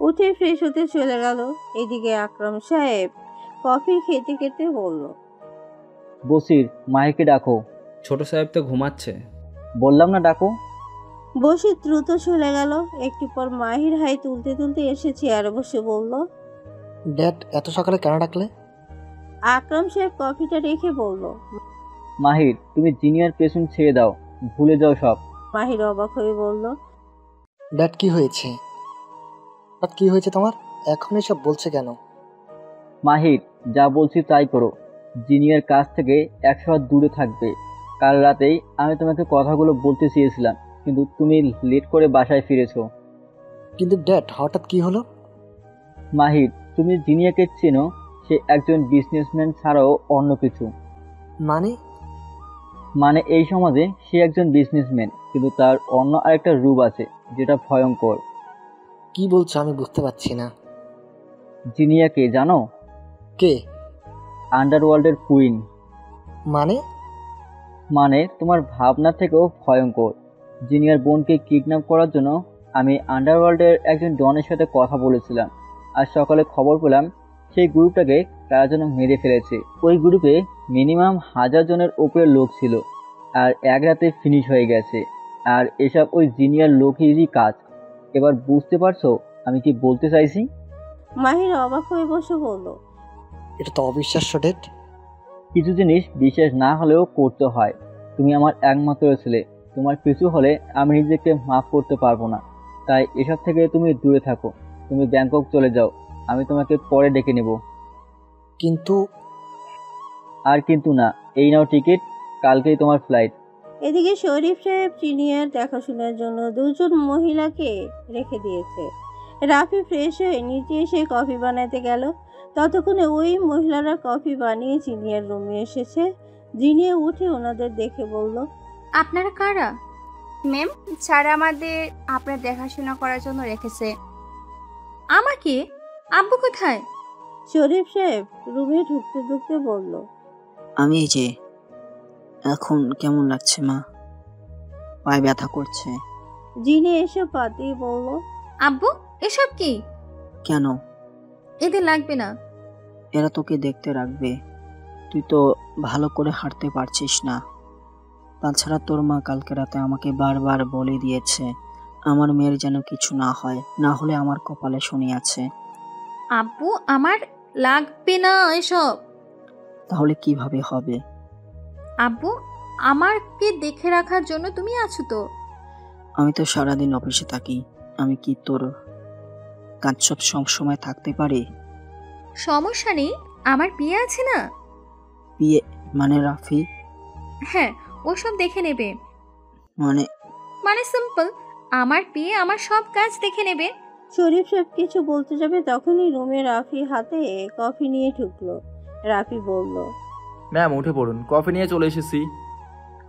উঠে ফ্রেশ হতে চলে গেল। এদিকে আকরাম সাহেব কফি খেতে খেতে বলল, বসির, মাহিকে ডাকো। ছোট সাহেব তো ঘুমাচ্ছে। বললাম না ডাকো। বসির দ্রুত চলে গেল। একটু পর মাহির হাই তুলতে তুলতে এসে চেয়ারে বসে বলল, ড্যাড এত সকালে কেন ডাকলে? আকরাম সাহেব কফিটা রেখে বলল, মাহির, তুমি জিনিয়ার পেছন ছেড়ে দাও, ভুলে যাও সব। মাহির অবাক হয়ে বলল, ড্যাড কি হয়েছে? ড্যাড কি হয়েছে তোমার? এখন এসব বলছে কেন? মাহির, যা বলছি তাই করো। জিনিয়ার কাছ থেকে 100 হাত দূরে থাকবে। কাল রাতেই আমি তোমাকে কথাগুলো বলতে চেয়েছিলাম, কিন্তু তুমি লেট করে বাসায় ফিরেছো। কিন্তু ড্যাড হঠাৎ কি হলো? মাহির, তুমি জিনিয়াকে চেনো, সে একজন বিজনেসম্যান ছাড়াও অন্য কিছু। মানে এই সমাজে সে একজন বিজনেসম্যান, কিন্তু তার অন্য আরেকটা রূপ আছে যেটা ভয়ঙ্কর। কি বলছো? আমি বুঝতে পারছি না। জিনিয়াকে জানো? কে? আন্ডারওয়ার্ল্ডের কুইন। মানে তোমার ভাবনা থেকেও ভয়ঙ্কর। জিনিয়ার বোনকে কিডন্যাপ করার জন্য আমি আন্ডারওয়ার্ল্ডের একজন ডনের সাথে কথা বলেছিলাম, আর সকালে খবর পেলাম সেই গ্রুপটাকে তারা যেন মেরে ফেলেছে। ওই গ্রুপে মিনিমাম 1000 জনের উপরে লোক ছিল, আর এক রাতে ফিনিশ হয়ে গেছে। আর এসব ওই জিনিয়ার লোকেরই কাজ। এবার বুঝতে পারছো আমি কি বলতে চাইছি? মাহির অবাক হয়ে বসে বলল, এটা তো অবিশ্বাস্য ডেট। কিছু জিনিস বিশ্বাস না হলেও করতে হয়। তুমি আমার একমাত্র ছেলে, তোমার কিছু হলে আমি নিজেকে মাফ করতে পারবো না। তাই এসব থেকে তুমি দূরে থাকো। তুমি ব্যাংকক চলে যাও, আমি তোমাকে পরে ডেকে নেব। কিন্তু আর কিন্তু না, এই নাও টিকিট, কালকেই তোমার ফ্লাইট। এদিকে শরীফ সাহেব চিনিয়ার দেখাশোনার জন্য 2 জন মহিলাকে রেখে দিয়েছে। রাফি ফ্রেশ হয়ে নিচে এসে কফি বানাতে গেল। ততক্ষণে ওই মহিলারা কফি বানিয়ে চিনিয়ার রুমে এসেছে। জিনিয়া উঠে ওনাদের দেখে বলল, আপনারা কারা? ম্যাম, স্যার আমাদের আপনার দেখাশোনা করার জন্য রেখেছে। আমাকে? আব্বু কোথায়? শরীফ সাহেব রুমে ঢুকতে ঢুকতে বলল, আমি এই যে। এখন কেমন লাগছে মা? পায়ে ব্যথা করছে। জিনিয়া এসব পাতেই বলল, আব্বু এসব কি? কেন? এদের লাগবে না। এরা তোকে দেখতে রাখবে। তুই তো ভালো করে হাঁটতে পারছিস না। তাছাড়া তোর মা কালকে রাতে আমাকে বারবার বলে দিয়েছে আমার মেয়ের যেন কিছু না হয়, না হলে আমার কপালে শনি আছে। আব্বু আমার লাগবে না এসব। তাহলে কিভাবে হবে? আব্বু আমাকে দেখে রাখার জন্য তুমি আছো তো। আমি তো সারাদিন অফিসে থাকি। আমি কি তোর কাজ সব সময় থাকতে পারি? সমস্যা নেই, আমার বিয়ে আছে না। বিয়ে মানে রাফি? হ্যাঁ, ওসব দেখে নেবে। মানে সিম্পল, আমার বিয়ে আমার সব কাজ দেখে নেবে। শরীফ সাহেব কিছু বলতে যাবে তখনই রুমে রাফি হাতে কফি নিয়ে ঢুকলো। রাফি বলল, ম্যাম উঠে পড়ুন, কফি নিয়ে চলে এসেছি।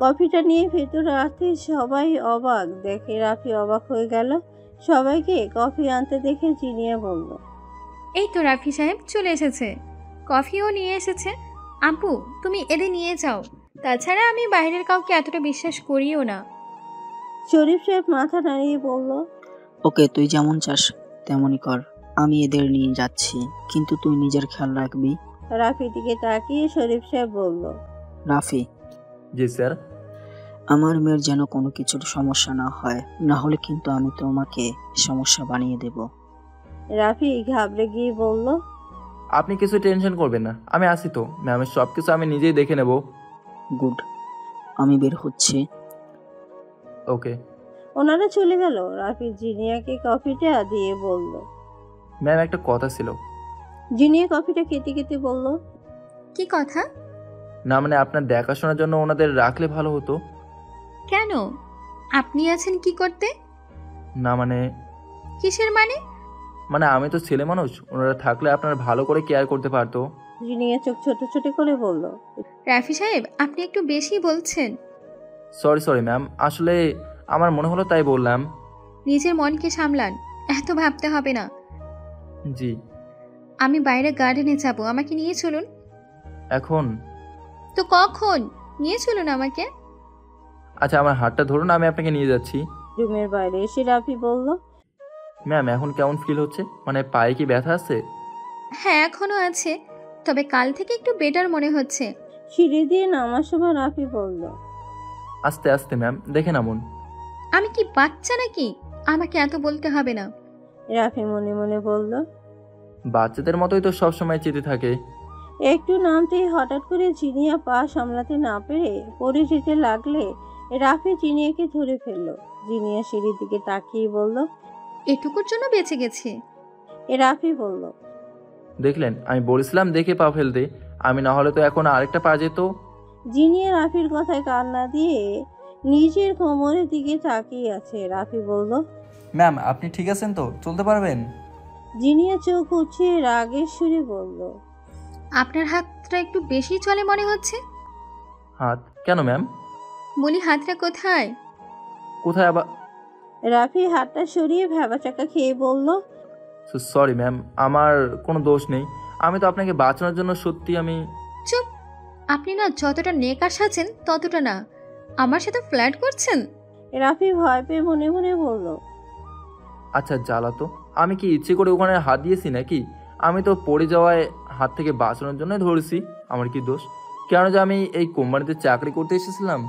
কফিটা নিয়ে ভেতরে আসতে সবাই অবাক দেখে। রাফি অবাক হয়ে গেল। সবাইকে কফি আনতে দেখে জিনিয়া বলল, এই তো রাফি সাহেব চলে এসেছে, কফিও নিয়ে এসেছে। আব্বু তুমি এদের নিয়ে যাও, তাছাড়া আমি বাইরের কাউকে এতটা বিশ্বাস করিও না। শরীফ সাহেব মাথা নাড়িয়ে বলল, ওকে, তুই যেমন চাস তেমনই কর। আমি এদের নিয়ে যাচ্ছি, কিন্তু তুই নিজের খেয়াল রাখবি। রাফির দিকে তাকিয়ে শরীফ সাহেব বলল, রাফি। জি স্যার। আমার মেয়ের যেন কোনো কিছুর সমস্যা না হয়, না হলে কিন্তু আমি তোমাকে সমস্যা বানিয়ে দেব। রাফি ঘাবড়ে গিয়ে বলল, আপনি কিছু টেনশন করবেন না, আমি আসি তো। ম্যামের সব কিছু আমি নিজেই দেখে নেব। গুড, আমি বের হচ্ছি। ওকে। ওনারা চলে গেল। রাফি জিনিয়াকে কফিটা দিয়ে বলল, ম্যাম একটা কথা ছিল। জিনিয়া কফিটা খেতে খেতে বলল, কি কথা? না মানে আপনার দেখাশোনার জন্য ওনাদের রাখলে ভালো হতো। কেন? আপনি আছেন কি করতে? না মানে। কিসের মানে? মানে আমি তো ছেলে মানুষ, ওনারা থাকলে আপনার ভালো করে কেয়ার করতে পারতো। জিনিয়া চোখ ছোট ছোট করে বলল, রাফি সাহেব আপনি একটু বেশি বলছেন। সরি ম্যাম, আসলে আমার মনে হলো তাই বললাম। নিজের মনকে সামলান, এত ভাবতে হবে না। জি। আমি বাইরে গার্ডেনে যাব, আমাকে নিয়ে চলুন। এখন? তো কখন? নিয়ে চলুন আমাকে। আচ্ছা আমার হাতটা ধরুন, আমি আপনাকে নিয়ে যাচ্ছি। রুমের বাইরে এসে রাফি বলল, ম্যাম এখন কেমন ফিল হচ্ছে? মানে পায়ে কি ব্যথা আছে? হ্যাঁ এখনো আছে, তবে কাল থেকে একটু বেটার মনে হচ্ছে। সিঁড়ি দিয়ে নামার সময় রাফি বলল, আস্তে আস্তে ম্যাম, দেখে নামুন। আমি কি বাচ্চা নাকি? আমাকে এত বলতে হবে না। রাফি মনে মনে বলল, বাচ্চাদের মতোই তো সবসময় চেতে থাকে। একটু নামতেই হঠাৎ করে জিনিয়া পা সামলাতে না পেরে পড়ে যেতে লাগলে রাফি জিনিয়াকে ধরে ফেলল। জিনিয়া সিঁড়ির দিকে তাকিয়ে বলল, এটুকুর জন্য বেঁচে গেছি। রাফি বলল, দেখলেন, আমি বলেছিলাম দেখে পা ফেলতে, আমি না হলে তো এখন আরেকটা পা যেত। জিনিয়া রাফির কথায় কান না দিয়ে নিজের কোমরের দিকে তাকিয়ে আছে। রাফি বলল, ম্যাম আপনি ঠিক আছেন তো? চলতে পারবেন? জিনিয়া চোখ উঠিয়ে রাগের সুরে বলল, আপনার হাতটা একটু বেশি চলে মনে হচ্ছে। হাত কেন ম্যাম? বলি হাতটা কোথায়? কোথায় আবার? রাফি হাতটা সরিয়ে ভ্যাবাচাকা খেয়ে বলল, সরি ম্যাম, আমার কোনো দোষ নেই। আমি তো আপনাকে বাঁচানোর জন্য সত্যি আমি। চুপ! আপনি না যতটা নেকার সাজেন ততটা না। আমার সাথে ফ্ল্যাট করছেন? রাফি ভয় পেয়ে মনে মনে বলল, আচ্ছা জ্বালা তো, আমি কি ইচ্ছে করে ওখানে হাত দিয়েছি নাকি? আমি তো পড়ে যাওয়ায় হাত থেকে বাঁচানোর জন্য ধরেছি। আমার কি দোষ? কেন যে আমি এই কোম্পানিতে চাকরি করতে এসেছিলাম।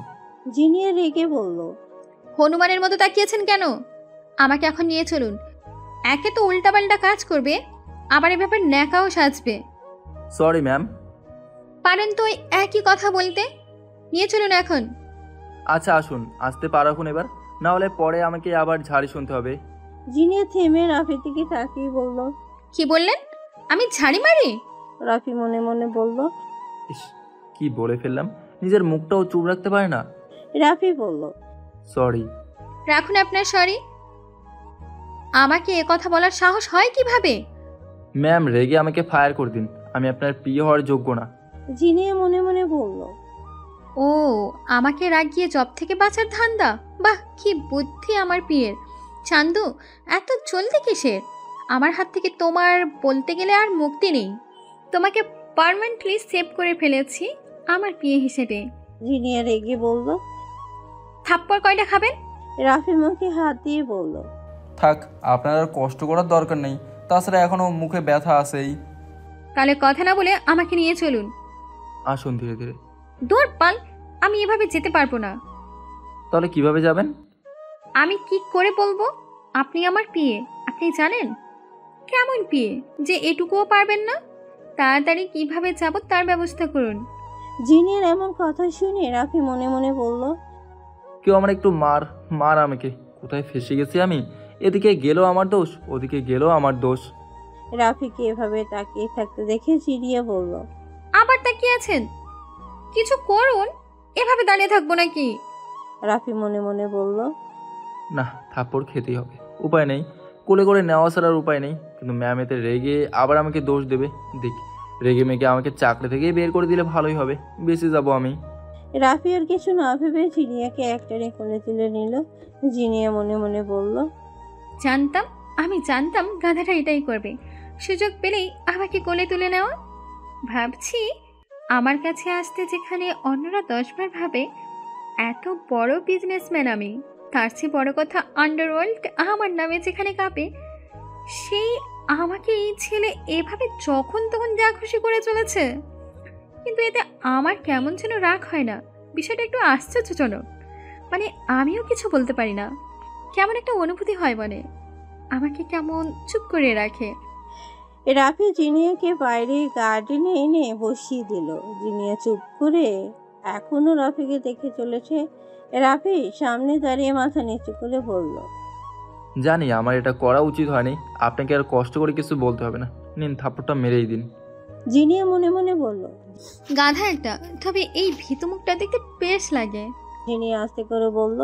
জিনিয়া রেগে বলল, হনুমানের মতো তাকিয়েছেন কেন? আমাকে এখন নিয়ে চলুন। একে তো উল্টাপাল্টা কাজ করবে, আবার এ ব্যাপার ন্যাকাও সাজবে। Sorry ma'am. পারেন তো ওই একই কথা বলতে। নিয়ে চলুন এখন। আচ্ছা আসুন, আসতে পারুন এবার, না হলে পরে আমাকে আবার ঝাড়ি শুনতে হবে। জিনিয়া থেমে রাফির দিকে তাকিয়ে বলল, কি বললেন? আমি ঝাড়ি মারি? রাফি মনে মনে বলল, ইস কি বলে ফেললাম, নিজের মুখটাও চুপ রাখতে পারে না। রাফি বলল, সরি। রাখুন আপনার সরি। আমাকে এ কথা বলার সাহস হয় কিভাবে? ম্যাম রেগে আমাকে ফায়ার করে দিন, আমি আপনার প্রিয় হওয়ার যোগ্য না। জিনিয়া মনে মনে বলল, ও, আমাকে রাগিয়ে জব থেকে বাঁচার ধান্দা? বাহ, কি বুদ্ধি আমার পিয়ের। চান্দু, এত জলদি কিসের? আমার হাত থেকে তোমার বলতে গেলে আর মুক্তি নেই। তোমাকে পার্মানেন্টলি সেভ করে ফেলেছি আমার পিয়ে হিসেবে। জিনিয়া রেগে বলল। থাপ্পড় কয়টা খাবেন? রাফি মুখে হাত দিয়ে বলল। থাক, আপনার আর কষ্ট করার দরকার নেই, তাছাড়া এখনো মুখে ব্যথা আছেই। তাহলে কথা না বলে আমাকে নিয়ে চলুন। আসুন ধীরে ধীরে। দূর পাল, আমি এভাবে যেতে পারবো না। তাহলে কিভাবে যাবেন? আমি কি করে বলবো? আপনি আমার পিয়ে, আপনি জানেন। কেমন পিয়ে যে এটুকুও পারবেন না? তাড়াতাড়ি কিভাবে যাব তার ব্যবস্থা করুন। জিনিয়ার এমন কথা শুনে রাফি মনে মনে বলল, কেউ আমার একটু মার আমাকে। কোথায় ফেসে গেছি আমি? এদিকে গেলেও আমার দোষ, ওদিকে গেলেও আমার দোষ। রাফিকে এভাবে তাকিয়ে থাকতে দেখে জিনিয়া বলল, আবার তাকিয়ে আছেন? কিছু করুন, এভাবে দাঁড়িয়ে থাকবো নাকি? রাফি মনে মনে বলল, না, থাপ্পড় খেতেই হবে, উপায় নেই। কোলে করে নেওয়া ছাড়ার উপায় নেই। কিন্তু ম্যাম এতে রেগে আবার আমাকে দোষ দেবে। দেখি, রেগে মেগে আমাকে চাকরি থেকে বের করে দিলে ভালোই হবে, বেঁচে যাবো আমি। রাফি আর কিছু না ভেবে জিনিয়াকে একটানে কোলে তুলে নিল। জিনিয়া মনে মনে বলল, আমি জানতাম গাধাটা এটাই করবে, সুযোগ পেলেই আমাকে কোলে তুলে নেওয়া। ভাবছি আমার কাছে আসতে যেখানে অন্যরা 10 বার ভাবে এত বড় বিজনেসম্যান আমি, তার চেয়ে বড় কথা আন্ডারওয়ার্ল্ড আমার নামে যেখানে কাঁপে, সেই আমাকে এই ছেলে এভাবে যখন তখন যা খুশি করে চলেছে। কিন্তু এতে আমার কেমন যেন রাগ হয় না। বিষয়টা একটু আশ্চর্যজনক। মানে আমিও কিছু বলতে পারি না, কেমন একটা অনুভূতি হয় মনে, আমাকে কেমন চুপ করে রাখে। রাফি জিনিয়াকে বাইরে গার্ডেনে এনে বসিয়ে দিল। জিনিয়া চুপ করে এখনো রাফিকে দেখে চলেছে। রাফি সামনে দাঁড়িয়ে মাথা নিচু করে বলল, জানি আমার এটা করা উচিত হয়নি, আপনাকে আর কষ্ট করে কিছু বলতে হবে না, নিন থাপ্পড়টা মেরেই দিন। জিনিয়া মনে মনে বলল, গাধা একটা, তবে এই ভীতু মুখটা দেখতে বেশ লাগে। জিনিয়া আস্তে করে বলল,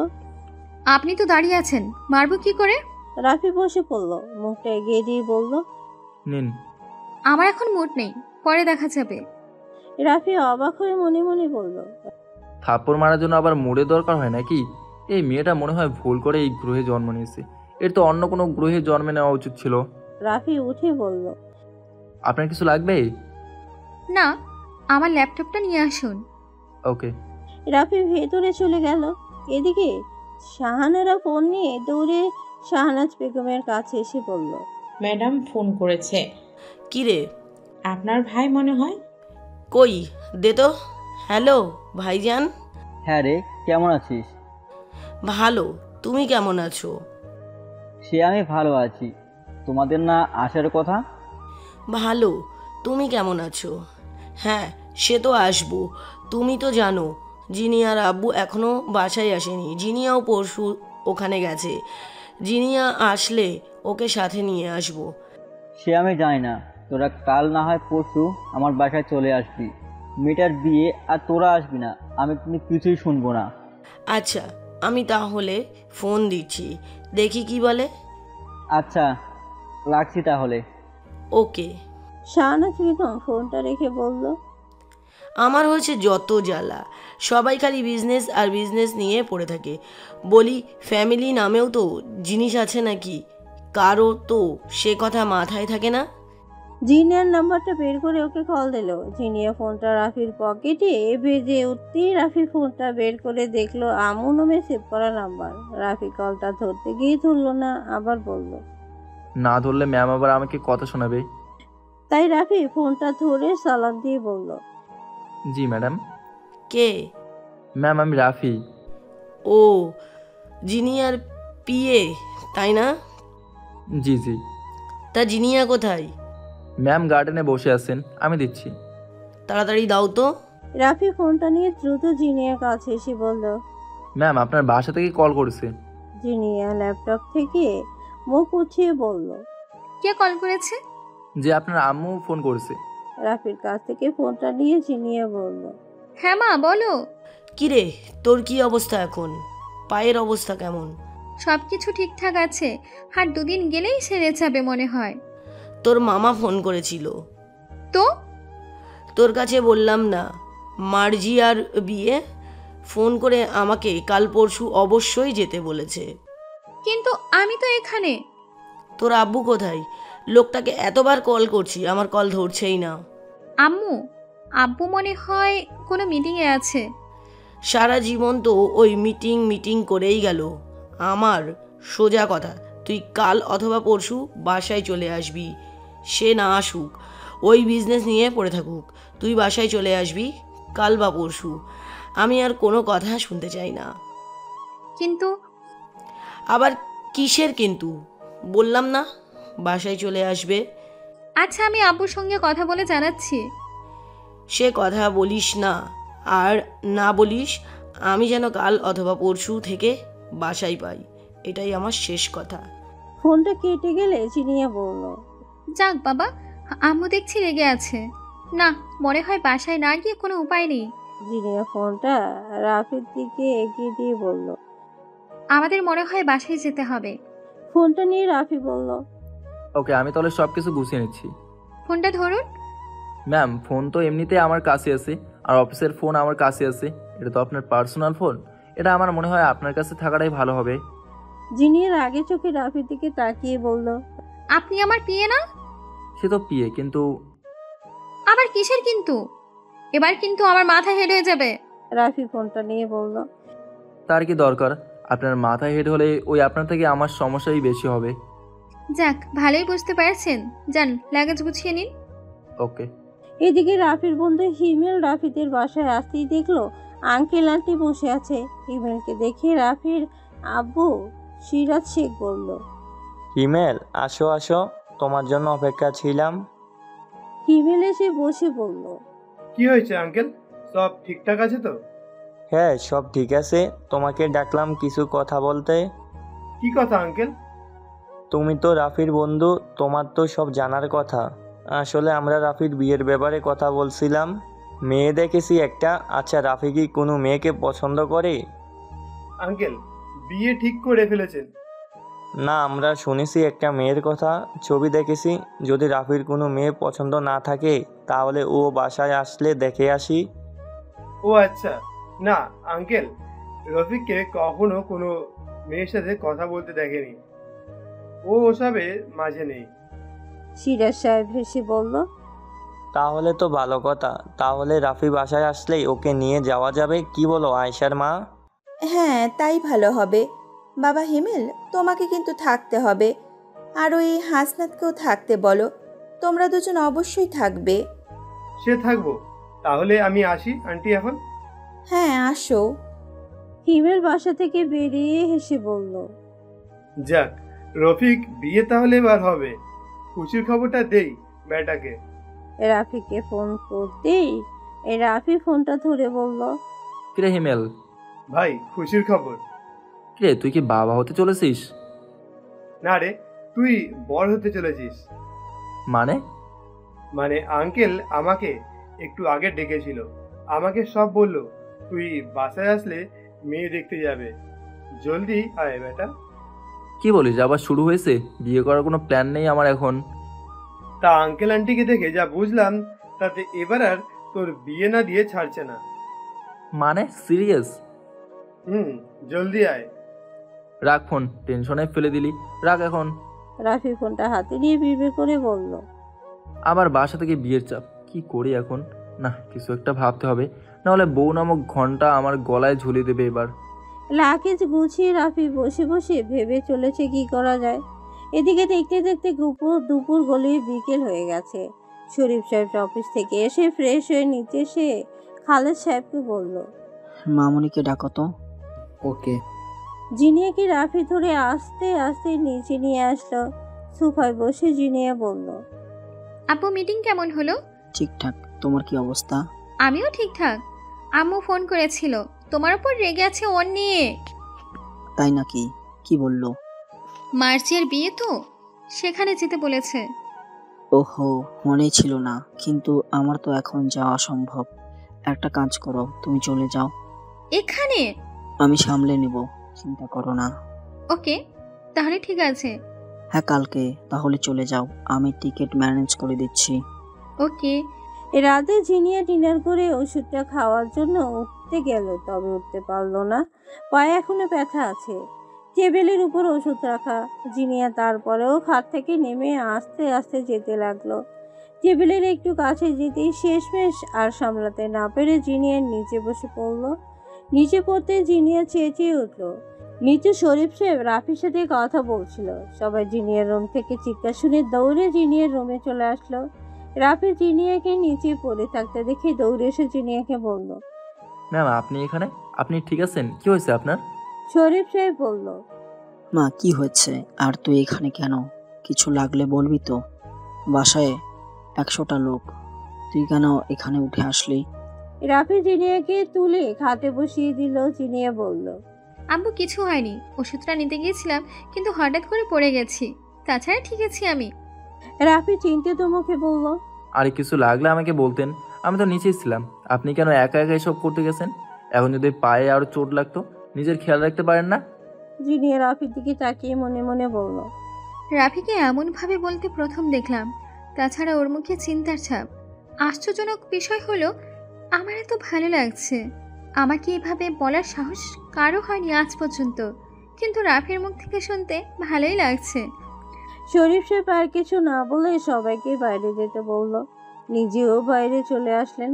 আপনি তো দাঁড়িয়ে আছেন, মারবো কি করে? রাফি বসে পড়ল, মুখটা এগিয়ে দিয়ে বলল, নিন। আমার এখন মুড নেই, পরে দেখা যাবে। রাফি অবাক হয়ে মনে মনে বলল, থাপ্পড় মারার জন্য আবার মুড়ে দরকার হয় নাকি? এই মেয়েটা মনে হয় ভুল করে এই গ্রহে জন্ম নিয়েছে, এর তো অন্য কোনো গ্রহে জন্মে নেওয়া উচিত ছিল। রাফি উঠে বলল, আপনার কিছু লাগবে? না, আমার ল্যাপটপটা নিয়ে আসুন। ওকে। রাফি ভেতরে চলে গেল। এদিকে শাহানারা ফোন নিয়ে দৌড়ে শাহনাজ বেগমের কাছে এসে বলল, ম্যাডাম ফোন করেছে। কি রে? আপনার ভাই মনে হয়। কই দে তো। হ্যালো ভাইজান। হ্যাঁ রে, কেমন আছিস? ভালো, তুমি কেমন আছো? সে আমি ভালো আছি, তোমাদের না আসার কথা? ভালো, তুমি কেমন আছো? হ্যাঁ, সে তো আসবো। তুমি তো জানো জিনিয়ার আব্বু এখনো বাসায় আসেনি। জিনিয়াও পরশু ওখানে গেছে। জিনিয়া আসলে ওকে সাথে নিয়ে আসবো। সে আমি জানি না, তোরা কাল না হয় পরশু আমার বাসায় চলে আসবি। মেয়েটার বিয়ে আর তোরা আসবি না, আমি কিন্তু কিছুই শুনবো না। আচ্ছা, আমি তাহলে ফোন দিচ্ছি, দেখি কি বলে। আচ্ছা, রাখছি তাহলে। ওকে। শাহনাজ বেগম ফোনটা রেখে বলল, আমার হচ্ছে যত জ্বালা, সবাই খালি বিজনেস আর বিজনেস নিয়ে পড়ে থাকে। বলি ফ্যামিলি নামেও তো জিনিস আছে নাকি? কারো তো সে কথা মাথায় থাকে না। জিনিয়ার নাম্বারটা বের করে ওকে কল দিল। জিনিয়া ফোনটা রাফির পকেটে বেজে উঠতেই রাফি ফোনটা বের করে দেখলো আমু নামে সেভ করা নাম্বার। রাফি কলটা ধরতে গিয়ে ধরলো না, আবার বলল, না ধরলে ম্যাম আবার আমাকে কথা শোনাবে। তাই রাফি ফোনটা ধরে সালাম দিয়ে বলল, জি ম্যাডাম। কে? ম্যাম আমি রাফি। ও, জিনিয়ার পিএ তাই না? জি জি। তা জিনিয়া কোথায়? ম্যাম গার্ডেনে বসে আছেন, আমি দিচ্ছি। তাড়াতাড়ি দাও তো। রাফি ফোনটা নিয়ে দ্রুত জিনিয়ার কাছে এসে বলল, ম্যাম আপনার বাসা থেকে কল করেছে। জিনিয়া ল্যাপটপ থেকে মুখ উঠিয়ে বলল, কে কল করেছে? যে আপনার আম্মু ফোন করেছে। রাফির কাছ থেকে ফোনটা নিয়ে জিনিয়া বলল, হ্যাঁ মা বলো। কিরে, তোর কি অবস্থা এখন? পায়ের অবস্থা কেমন? সব কিছু ঠিকঠাক আছে, আর 2 দিন গেলেই সেরে যাবে মনে হয়। তোর মামা ফোন করেছিল। তো তোর কাছে বললাম না মার্জিয়ার বিয়ে, ফোন করে আমাকে কাল পরশু অবশ্যই যেতে বলেছে। কিন্তু আমি তো এখানে। তোর আব্বু কোথায়? লোকটাকে এতবার কল করছি, আমার কল ধরছেই না। আম্মু, আব্বু মনে হয় কোনো মিটিংয়ে আছে। সারা জীবন তো ওই মিটিং মিটিং করেই গেল। আমার সোজা কথা, তুই কাল অথবা পরশু বাসায় চলে আসবি। সে না আসুক, ওই বিজনেস নিয়ে পড়ে থাকুক, তুই বাসায় চলে আসবি কাল বা পরশু। আমি আর কোনো কথা শুনতে চাই না। কিন্তু আবার কিসের কিন্তু? বললাম না বাসায় চলে আসবে। আচ্ছা, আমি আব্বুর সঙ্গে কথা বলে জানাচ্ছি। সে কথা বলিস না, আর না বলিস আমি যেন কাল অথবা পরশু থেকে বাসায় পাই, এটাই আমার শেষ কথা। ফোনটা কেটে গেলে জিনিয়া বলল, যাক বাবা, আম্মু দেখছি রেগে আছে। না, মনে হয় বাসায় না গিয়ে কোনো উপায় নেই। জিনিয়া ফোনটা রাফির দিকে এগিয়ে দিয়ে বলল, আমাদের মনে হয় বাসায় যেতে হবে। ফোনটা নিয়ে রাফি বলল, ওকে, আমি তাহলে সব কিছু গুছিয়ে নিচ্ছি। ফোনটা ধরুন। ম্যাম, ফোন তো এমনিতেই আমার কাছে আছে, আর অফিসের ফোন আমার কাছে আছে। এটা তো আপনার পার্সোনাল ফোন, এটা আমার মনে হয় আপনার কাছে থাকাটাই ভালো হবে। জিনিয়ার আগে চোখে রাফির দিকে তাকিয়ে বলল, আপনি আমার পিয়ে না? সে তো পিয়ে, কিন্তু আবার কিসের কিন্তু? এবার কিন্তু আমার মাথা হেড হয়ে যাবে। রাফি ফোনটা নিয়ে বলল, তার কি দরকার? আপনার মাথায় হেড হলে ওই আপনার থেকে আমার সমস্যাই বেশি হবে। যাক, ভালোই বুঝতে পারছেন। যান, লাগেজ গুছিয়ে নিন। ওকে। এদিকে রাফির বন্ধু হিমেল রাফিদের বাসায় আসতেই দেখলো আঙ্কেল আন্টি বসে আছে। হিমেলকে দেখে রাফির আব্বু সিরাজ শেখ বলল, হিমেল, আসো আসো, তোমার জন্য অপেক্ষা ছিলাম। হিমেল এসে বসে বলল, কি হয়েছে আঙ্কেল, সব ঠিকঠাক আছে তো? হ্যাঁ, সব ঠিক আছে। তোমাকে ডাকলাম কিছু কথা বলতে। কি কথা আঙ্কেল? তুমি তো রাফির বন্ধু, তোমার তো সব জানার কথা। আসলে আমরা রাফির বিয়ের ব্যাপারে কথা বলছিলাম। মেয়ে দেখেছি একটা। আচ্ছা, রাফি কি কোনো মেয়েকে পছন্দ করে? আঙ্কেল, বিয়ে ঠিক করে ফেলেছেন? না, আমরা শুনেছি একটা মেয়ের কথা, ছবি দেখেছি। যদি রাফির কোনো মেয়ে পছন্দ না থাকে তাহলে ও বাসায় আসলে দেখে আসি। ও আচ্ছা। না আঙ্কেল, রফিককে কখনো কোনো মেয়ের সাথে কথা বলতে দেখেনি, ও ওসবে মাঝে নেই। সিরাজ সাহেব হেসে বলল, তাহলে তো ভালো কথা। তাহলে রাফি বাসায় আসলেই ওকে নিয়ে যাওয়া যাবে, কি বলো আয়েশার মা? হ্যাঁ, তাই ভালো হবে। বাবা হিমেল, তোমাকে কিন্তু থাকতে হবে, আর ওই হাসনাতকেও থাকতে বলো। তোমরা দুজন অবশ্যই থাকবে। সে থাকবো। তাহলে আমি আসি আন্টি এখন? হ্যাঁ, আসো। হিমেল বাসা থেকে বেরিয়ে হেসে বলল, যাক, রফিক বিয়ে তাহলে এবার হবে। খুশির খবরটা দেই বেটাকে। রাফিকে ফোন করতেই রাফি ফোনটা ধরে বলল, কিরে হিমেল? ভাই, খুশির খবর। কিরে, তুই কি বাবা হতে চলেছিস? না রে, তুই বড় হতে চলেছিস। মানে আঙ্কেল আমাকে একটু আগে ডেকেছিল, আমাকে সব বললো তুই বাসায় আসলে মেয়ে দেখতে যাবে, জলদি আয় বেটা। কি বলিস, আবার শুরু হয়েছে? বিয়ে করার কোনো প্ল্যান নেই আমার এখন। তা আঙ্কেল আন্টিকে দেখে যা বুঝলাম, তাতে এবার আর তোর বিয়ে না দিয়ে ছাড়ছে না। মানে সিরিয়াস? জলদি আয়। রাখ ফোন, টেনশনে ফেলে দিলি, রাখ এখন। রাফি ফোনটা হাতে নিয়ে বিড়বিড় করে বলল, আবার বাসা থেকে বিয়ের চাপ, কি করি এখন? না, কিছু একটা ভাবতে হবে, নাহলে বউ নামক ঘন্টা আমার গলায় ঝুলিয়ে দেবে এবার। লাগেজ গুছিয়ে রাফি বসে বসে ভেবে চলেছে কি করা যায়। এদিকে দেখতে দেখতে দুপুর গলিয়ে বিকেল হয়ে গেছে। শরীফ সাহেব অফিস থেকে এসে ফ্রেশ হয়ে নিচে এসে খালেদ সাহেবকে বলল, মামুনিকে ডাকো তো। ওকে। জিনিয়াকে রাফি ধরে আস্তে আস্তে নিচে নিয়ে আসলো। সোফায় বসে জিনিয়া বলল, আপু, মিটিং কেমন হলো? ঠিকঠাক। তোমার কি অবস্থা? আমিও ঠিকঠাক। আম্মু ফোন করেছিল, তোমার উপর রেগে আছে ওর নিয়ে। তাই নাকি? কি বললো? মার্চের বিয়ে তো, সেখানে যেতে বলেছে। ওহো, মনেই ছিল না। কিন্তু আমার তো এখন যাওয়া সম্ভব। একটা কাজ করো, তুমি চলে যাও। এখানে আমি সামলে নেব, চিন্তা করো না। ওকে, তাহলে ঠিক আছে। হ্যাঁ, কালকে তাহলে চলে যাও, আমি টিকিট ম্যানেজ করে দিচ্ছি। ওকে। রাতে জিনিয়া ডিনার করে ওষুধটা খাওয়ার জন্য উঠতে গেল, তবে উঠতে পারলো না। পায়ে এখনো ব্যথা আছে। টেবিলের উপর ওষুধ রাখা। জিনিয়া তারপরেও খাট থেকে নেমে আস্তে আস্তে যেতে লাগলো। টেবিলের একটু কাছে যেতেই শেষমেশ আর সামলাতে না পেরে জিনিয়ার নিচে বসে পড়লো। নিচে পড়তে জিনিয়া চেঁচিয়ে উঠলো। নিচে শরীফ সাহেব রাফির সাথে কথা বলছিল। সবাই জিনিয়ার রুম থেকে চিৎকার শুনে দৌড়ে জিনিয়ার রুমে চলে আসলো। রাফি জিনিয়াকে নিচে পড়ে থাকতে দেখে দৌড়ে এসে জিনিয়াকে বলল, ম্যাম আপনি এখানে? আপনি ঠিক আছেন? কি হয়েছে আপনার? শরীফ সাহেব বলল, মা কি হয়েছে? আর তুই এখানে কেন? কিছু লাগলে বলবি তো? বাসায় 100টা লোক, তুই কেন এখানে উঠে আসলি? রাফি জিনিয়াকে তুলে খাটে বসিয়ে দিল। জিনিয়া বলল, আব্বু কিছু হয়নি, ওষুধটা নিতে গিয়েছিলাম কিন্তু হঠাৎ করে পড়ে গেছি, তাছাড়া ঠিক আছি আমি। রাফি চিন্তিত মুখে বলল, আরে কিছু লাগলে আমাকে বলতেন, আমি তো নিচেই ছিলাম। আপনি কেন একা একা এসব করতে গেছেন? এখন যদি পায়ে আরো চোট লাগতো, নিজের খেয়াল রাখতে পারেন না? জিনিয়া রাফির দিকে তাকিয়ে মনে মনে বলল, রাফিকে এমনভাবে বলতে প্রথম দেখলাম, তাছাড়া ওর মুখে চিন্তার ছাপ। আশ্চর্যজনক বিষয় হলো আমার এত ভালো লাগছে। আমাকে এভাবে বলার সাহস কারো হয়নি আজ পর্যন্ত, কিন্তু রাফির মুখ থেকে শুনতে ভালোই লাগছে। শরীফ সাহেব আর কিছু না বলে সবাইকে বাইরে যেতে বলল। নিজেও বাইরে চলে আসলেন।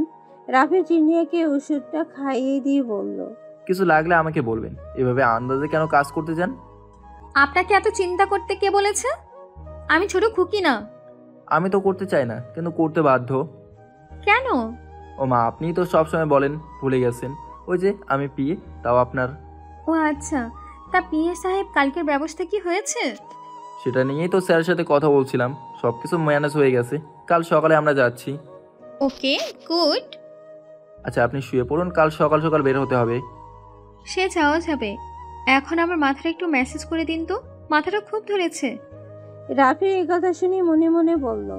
রাফি জিনিয়াকে ওষুধটা খাইয়ে দিয়ে বলল, কিছু লাগলে আমাকে বলবেন, এভাবে আন্দাজে কেন কাজ করতে যান? আপনাকে এত চিন্তা করতে কে বলেছে? আমি ছোট খুকি না। আমি তো করতে চাই না, কিন্তু করতে বাধ্য। কেন? ও মা, আপনিই তো সবসময় বলেন, ভুলে গেছেন। ওই যে আমি পিয়ে, তাও আপনার। ও আচ্ছা, তা পিএ সাহেব কালকের ব্যবস্থা কি হয়েছে? সেটা নিয়েই তো স্যারের সাথে কথা বলছিলাম। সব কিছু ম্যানেজ হয়ে গেছে। কাল সকালে আমরা যাচ্ছি। Okay good. আচ্ছা আপনি শুয়ে পড়ুন, কাল সকাল সকাল বের হতে হবে। সে যাওয়া যাবে। এখন আমার মাথাটা একটু ম্যাসেজ করে দিন তো, মাথাটা খুব ধরেছে। রাফি এই কথা শুনে মনে মনে বলল,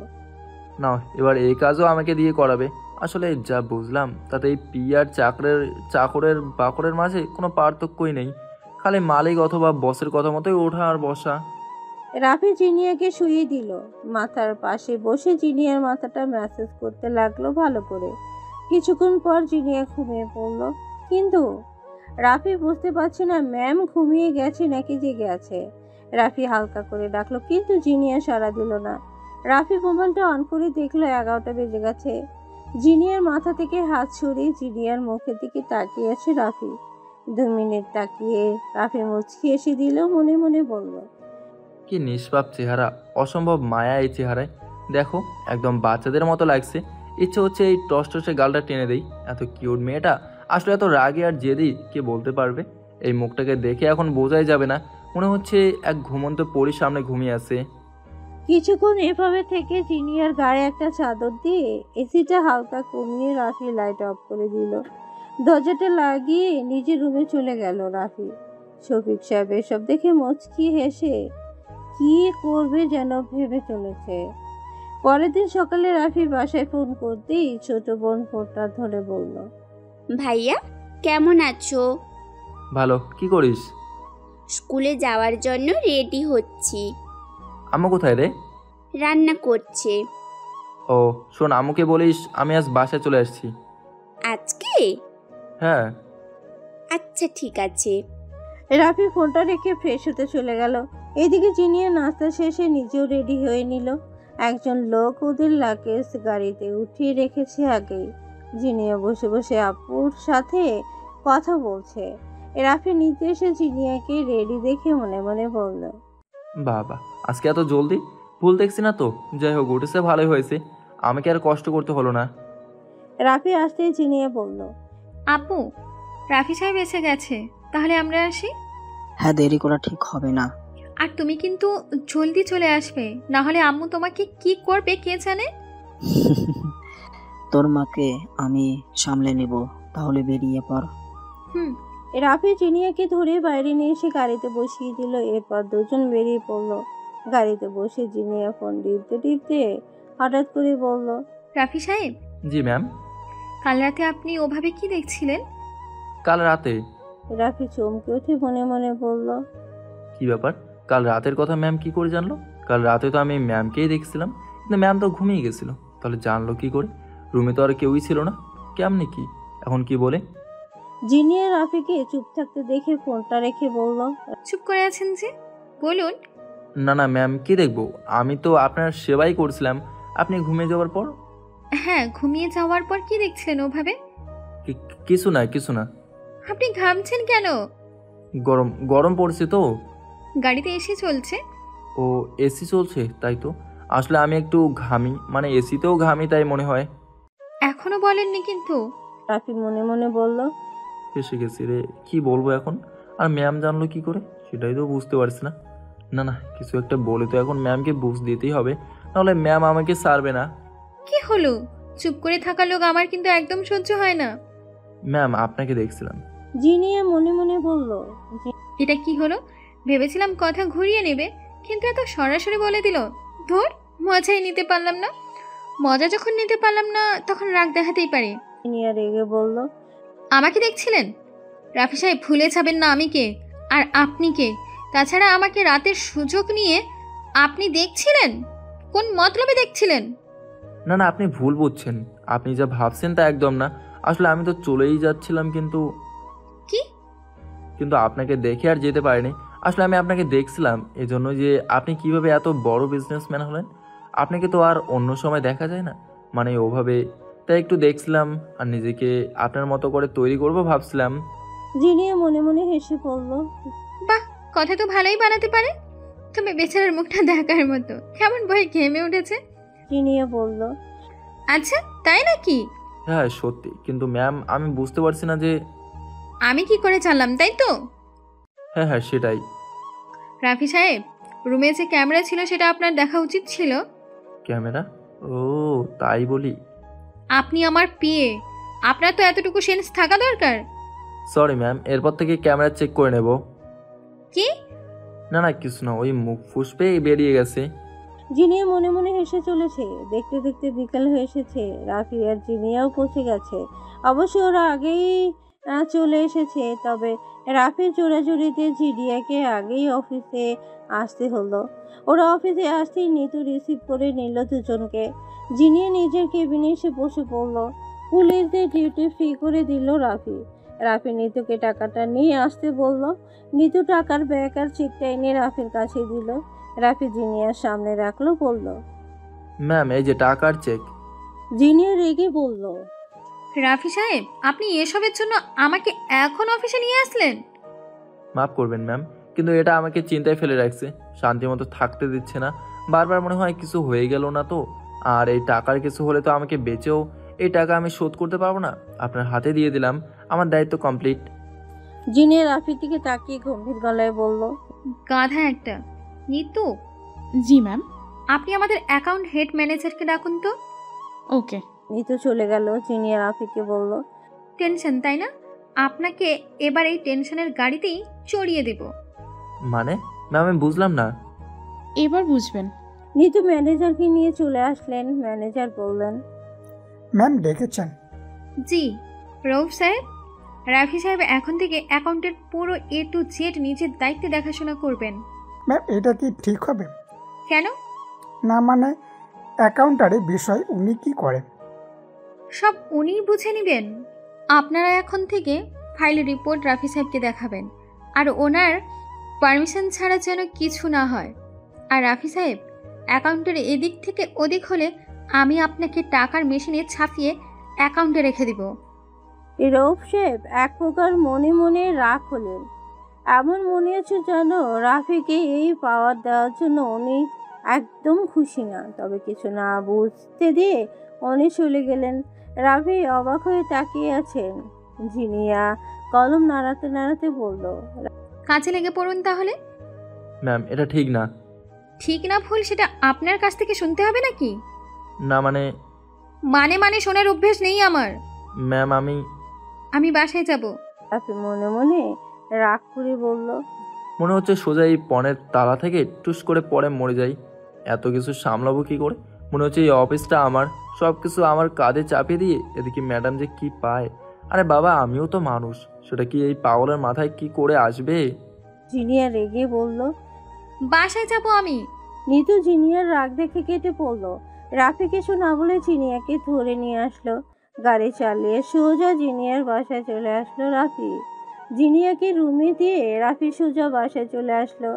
না, এবার এই কাজও আমাকে দিয়ে করাবে। আসলে যা বুঝলাম তাতে এই পি আর চাকরের বাকরের মাঝে কোনো পার্থক্যই নেই। খালি মালিক অথবা বসের কথা মতোই ওঠা আর বসা। রাফি জিনিয়াকে শুয়ে দিল। মাথার পাশে বসে জিনিয়ার মাথাটা ম্যাসেজ করতে লাগলো ভালো করে। কিছুক্ষণ পর জিনিয়া ঘুমিয়ে পড়ল। কিন্তু রাফি বুঝতে পারছে না ম্যাম ঘুমিয়ে গেছে নাকি জেগে আছে। রাফি হালকা করে ডাকলো, কিন্তু জিনিয়া সাড়া দিল না। রাফি মোবাইলটা অন করে দেখলো 11টা বেজে গেছে। জিনিয়ার মাথা থেকে হাত সরিয়ে জিনিয়ার মুখের দিকে তাকিয়ে আছে রাফি। 2 মিনিট তাকিয়ে রাফি মুচকি এসে দিল, মনে মনে বলল, কি নিষ্পাপ চেহারা, অসম্ভব মায়া এই চেহারায়। দেখো একদম বাচ্চাদের মতো লাগছে। ইচ্ছে হচ্ছে এই টসটসে গালটা টেনে দেই। এত কিউট মেয়েটা আসলে এত রাগী আর জেদি কে বলতে পারবে? এই মুখটাকে দেখে এখন বোঝাই যাবে না, মনে হচ্ছে এক ঘুমন্ত পরীর সামনে ঘুমিয়ে আছে। কিছুক্ষণ এভাবে থেকে জিনিয়ার গায়ে একটা চাদর দিয়ে এসিটা হালকা কমিয়ে রাফি লাইট অফ করে দিল। দরজাটা লাগিয়ে নিজের রুমে চলে গেল রাফি। শফিক সাহেব এসব দেখে মুচকি হেসে কি করবে যেন ভেবে চলেছে। পরের দিন সকালে রাফি বাসায় ফোন করতেই ছোট বোন ফোনটা ধরে বলল, ভাইয়া কেমন আছো? ভালো। কি করিস? স্কুলে যাওয়ার জন্য রেডি হচ্ছি। আম্মু কোথায় রে? রান্না করছে। ও শোন, আম্মুকে বলিস আমি আজ বাসায় চলে আসছি। আজকে? হ্যাঁ। আচ্ছা ঠিক আছে। রাফি ফোনটা রেখে ফ্রেশ হতে চলে গেল। এদিকে জিনিয়া নাস্তা শেষে নিজেও রেডি হয়ে নিল। একজন লোক ওদের লাগেজ গাড়িতে উঠিয়ে রেখেছে আগেই। জিনিয়া বসে বসে আপুর সাথে কথা বলছে। রাফি নিতে এসে জিনিয়াকে রেডি দেখে মনে মনে বলল, বাবা আজকে এত জলদি? ভুল দেখছি না তো? যাই হোক, উঠেছে ভালোই হয়েছে, আমাকে আর কষ্ট করতে হলো না। রাফি আসতেই জিনিয়া বলল, আপু রাফি সাহেব এসে গেছে, তাহলে আমরা আসি? হ্যাঁ, দেরি করা ঠিক হবে না। আর তুমি কিন্তু জলদি চলে আসবে, না হলে আম্মু তোমাকে কি করবে কে জানে। তোর মাকে আমি সামলে নেব, তাহলে বেরিয়ে পড়। রাফি জিনিয়াকে ধরে বাইরে নিয়ে এসে গাড়িতে বসিয়ে দিল। এরপর দুজন বেরিয়ে পড়ল। গাড়িতে বসে জিনিয়া ফোন টিপতে টিপতে হঠাৎ করে বলল, রাফি সাহেব। জি ম্যাম। কাল রাতে আপনি ওভাবে কি দেখছিলেন? কাল রাতে? রাফি চমকে উঠে মনে মনে বলল, কি ব্যাপার? কাল রাতের কথা ম্যাম কি করে জানলো? কাল রাতে তো আমি ম্যামকেই দেখছিলাম, কিন্তু ম্যাম তো ঘুমিয়ে গেছিল। তাহলে জানলো কি করে? রুমে তো আর কেউই ছিল না। কেমনি কি? এখন কি বলে? জিনিয়া রাফিকে চুপ থাকতে দেখে ফোনটা রেখে বলল, চুপ করে আছেন যে, বলুন। না না ম্যাম, কি দেখবো? আমি তো আপনার সেবাই করছিলাম আপনি ঘুমিয়ে যাওয়ার পর। হ্যাঁ, ঘুমিয়ে যাওয়ার পর কি দেখছিলেন ওভাবে? কিছু না কিছু না। আপনি ঘামছেন কেন? গরম গরম পড়ছে তো। গাড়িতে এসি চলছে। ও এসি চলছে, তাই তো। আসলে আমি একটু ঘামি, মানে এসিতেও ঘামি তাই মনে হয়। এখনো বলেননি কিন্তু। রাফি মনে মনে বলল, এসে গেছি রে, কি বলবো এখন? আর ম্যাম জানলো কি করে সেটাই তো বুঝতে পারছি না। না না, কিছু একটা বলে তো এখন ম্যামকে বুঝ দিতেই হবে, নাহলে ম্যাম আমাকে ছাড়বে না। কি হলো? চুপ করে থাকা লোক আমার কিন্তু একদম সহ্য হয় না। ম্যাম আপনাকে দেখছিলাম। জিনিয়া মনে মনে বলল, এটা কি হলো? ভেবেছিলাম কথা ঘুরিয়ে নেবে, কিন্তু এত সরাসরি বলে দিল। ধর, মজাই নিতে পারলাম না। মজা যখন নিতে পারলাম না, তখন রাগ দেখাতেই পারি। জিনিয়া রেগে বলল, আমাকে দেখছিলেন? রাফি সাহেব, ভুলে যাবেন না আমি কে আর আপনি কে। তাছাড়া আমাকে রাতের সুযোগ নিয়ে আপনি দেখছিলেন? কোন মতলবে দেখছিলেন? না না, আপনি ভুল বুঝছেন। আপনি যা ভাবছেন তা একদম না। আসলে আমি তো চলেই যাচ্ছিলাম, কিন্তু আপনাকে দেখে আর যেতে পারিনি। আসলে আমি আপনাকে দেখছিলাম এজন্য যে আপনি কিভাবে এত বড় বিজনেসম্যান হলেন। আপনাকে তো আর অন্য সময় দেখা যায় না, মানে ওভাবে। তাই একটু দেখছিলাম আর নিজেকে আপনার মতো করে তৈরি করব ভাবছিলাম। জিনিয়া মনে মনে হেসে পড়ল, বাহ, কথা তো ভালোই বানাতে পারে। তবে বেচারার মুখটা দেখার মতো, কেমন ভয় ঘেমে উঠেছে। জিনিয়া বলল, আচ্ছা তাই নাকি? হ্যাঁ সত্যি, কিন্তু ম্যাম আমি বুঝতে পারছি না যে আমি কি করে চাললাম, তাই তো? হ্যাঁ হ্যাঁ সেটাই। রাফি সাহেব, রুমে যে ক্যামেরা ছিল সেটা আপনার দেখা উচিত ছিল। ক্যামেরা? ও তাই বলি। আপনি আমার পিএ, আপনার তো এতটুকু সেন্স থাকা দরকার। সরি ম্যাম, এরপর থেকে ক্যামেরা চেক করে নেব। কি? না না কিছু না, ওই মুখ ফুসপে বেরিয়ে গেছে। জিনিয়া মনে মনে হেসে চলেছে। দেখতে দেখতে বিকেল হয়ে এসেছে। রাফি আর জিনিয়াও পৌঁছে গেছে। অবশ্য ওরা আগেই চলে এসেছে, তবে রাফির জোড়াজুড়িতে জিনিয়াকে আগেই অফিসে আসতে হলো। ওরা অফিসে আসতেই নিতু রিসিভ করে নিল দুজনকে। জিনিয়া নিজের কেবিনে এসে বসে পড়ল। পুলিশদের ডিউটি ফ্রি করে দিল রাফি। রাফি নিতুকে টাকাটা নিয়ে আসতে বলল। নিতু টাকার ব্যাগ আর চেকটা এনে রাফির কাছে দিল। রাফি জিনিয়ার সামনে রাখলো, বলল, ম্যাম এই যে টাকার চেক। জিনিয়া রেগে বলল, রাফি সাহেব, আপনি এসবের জন্য আমাকে এখন অফিসে নিয়ে আসলেন? মাফ করবেন ম্যাম, কিন্তু এটা আমাকে চিন্তায় ফেলে রাখছে, শান্তি মতো থাকতে দিচ্ছে না। বারবার মনে হয় কিছু হয়ে গেল না তো। আর এই টাকার কিছু হলে তো আমাকে বেচেও এই টাকা আমি শোধ করতে পারবো না। আপনার হাতে দিয়ে দিলাম, আমার দায়িত্ব কমপ্লিট। জিনিয়া রাফির দিকে তাকিয়ে গম্ভীর গলায় বলল, গাধা একটা। নিতু। জি ম্যাম। আপনি আমাদের অ্যাকাউন্ট হেড ম্যানেজারকে ডাকুন তো। ওকে। নিতু চলে গেল। জিনিয়া রাফিকে বলল, টেনশন তাই না? আপনাকে এবার এই টেনশনের গাড়িতেই চড়িয়ে দেব। মানে ম্যাম আমি বুঝলাম না। এবার বুঝবেন। নিতু ম্যানেজারকে নিয়ে চলে আসলেন। ম্যানেজার বললেন, ম্যাম ডেকেছেন? জি রৌফ সাহেব, রাফি সাহেব এখন থেকে অ্যাকাউন্টের পুরো A to Z নিজের দায়িত্বে দেখাশোনা করবেন। ম্যাম এটা কি ঠিক হবে? কেন? না মানে অ্যাকাউন্টারের বিষয় উনি কি করেন? সব উনিই বুঝে নেবেন। আপনারা এখন থেকে ফাইল রিপোর্ট রাফি সাহেবকে দেখাবেন, আর ওনার পারমিশন ছাড়া যেন কিছু না হয়। আর রাফি সাহেব, অ্যাকাউন্টের এদিক থেকে ওদিক হলে আমি আপনাকে টাকার মেশিনে ছাপিয়ে অ্যাকাউন্টে রেখে দিব। রৌফ সাহেব এক প্রকার মনে মনে রাগ হলেন। এমন মনে হচ্ছে যেন রাফিকে এই পাওয়ার দেওয়ার জন্য উনি একদম খুশি না। তবে কিছু না বুঝতে দিয়ে উনি চলে গেলেন। রাফি অবাক হয়ে তাকিয়ে আছেন। জিনিয়া কলম নাড়াতে নাড়াতে বলল, কাজে লেগে পড়ুন তাহলে। ম্যাম এটা ঠিক না। ঠিক না ভুল সেটা আপনার কাছ থেকে শুনতে হবে নাকি? না মানে মানে শোনার অভ্যেস নেই আমার। ম্যাম আমি বাসায় যাব। রাফি মনে মনে রাগ করে বলল, মনে হচ্ছে সোজা এই পণের তালা থেকে টুস করে পরে মরে যাই। এত কিছু সামলাবো কি করে? মনে হচ্ছে এই অফিসটা আমার, সব কিছু আমার কাঁধে চাপিয়ে দিয়ে এদিকে ম্যাডাম যে কি পায়। আরে বাবা আমিও তো মানুষ, সেটা কি এই পাগলের মাথায় কি করে আসবে? জিনিয়া রেগে বলল, বাসায় যাব আমি। নিতু জিনিয়ার রাগ দেখে কেটে পড়ল। রাফি কিছু না বলে জিনিয়াকে ধরে নিয়ে আসলো। গাড়ি চালিয়ে সোজা জিনিয়ার বাসায় চলে আসলো রাফি। জিনিয়াকে রুমে দিয়ে রাফি সোজা বাসায় চলে আসলো।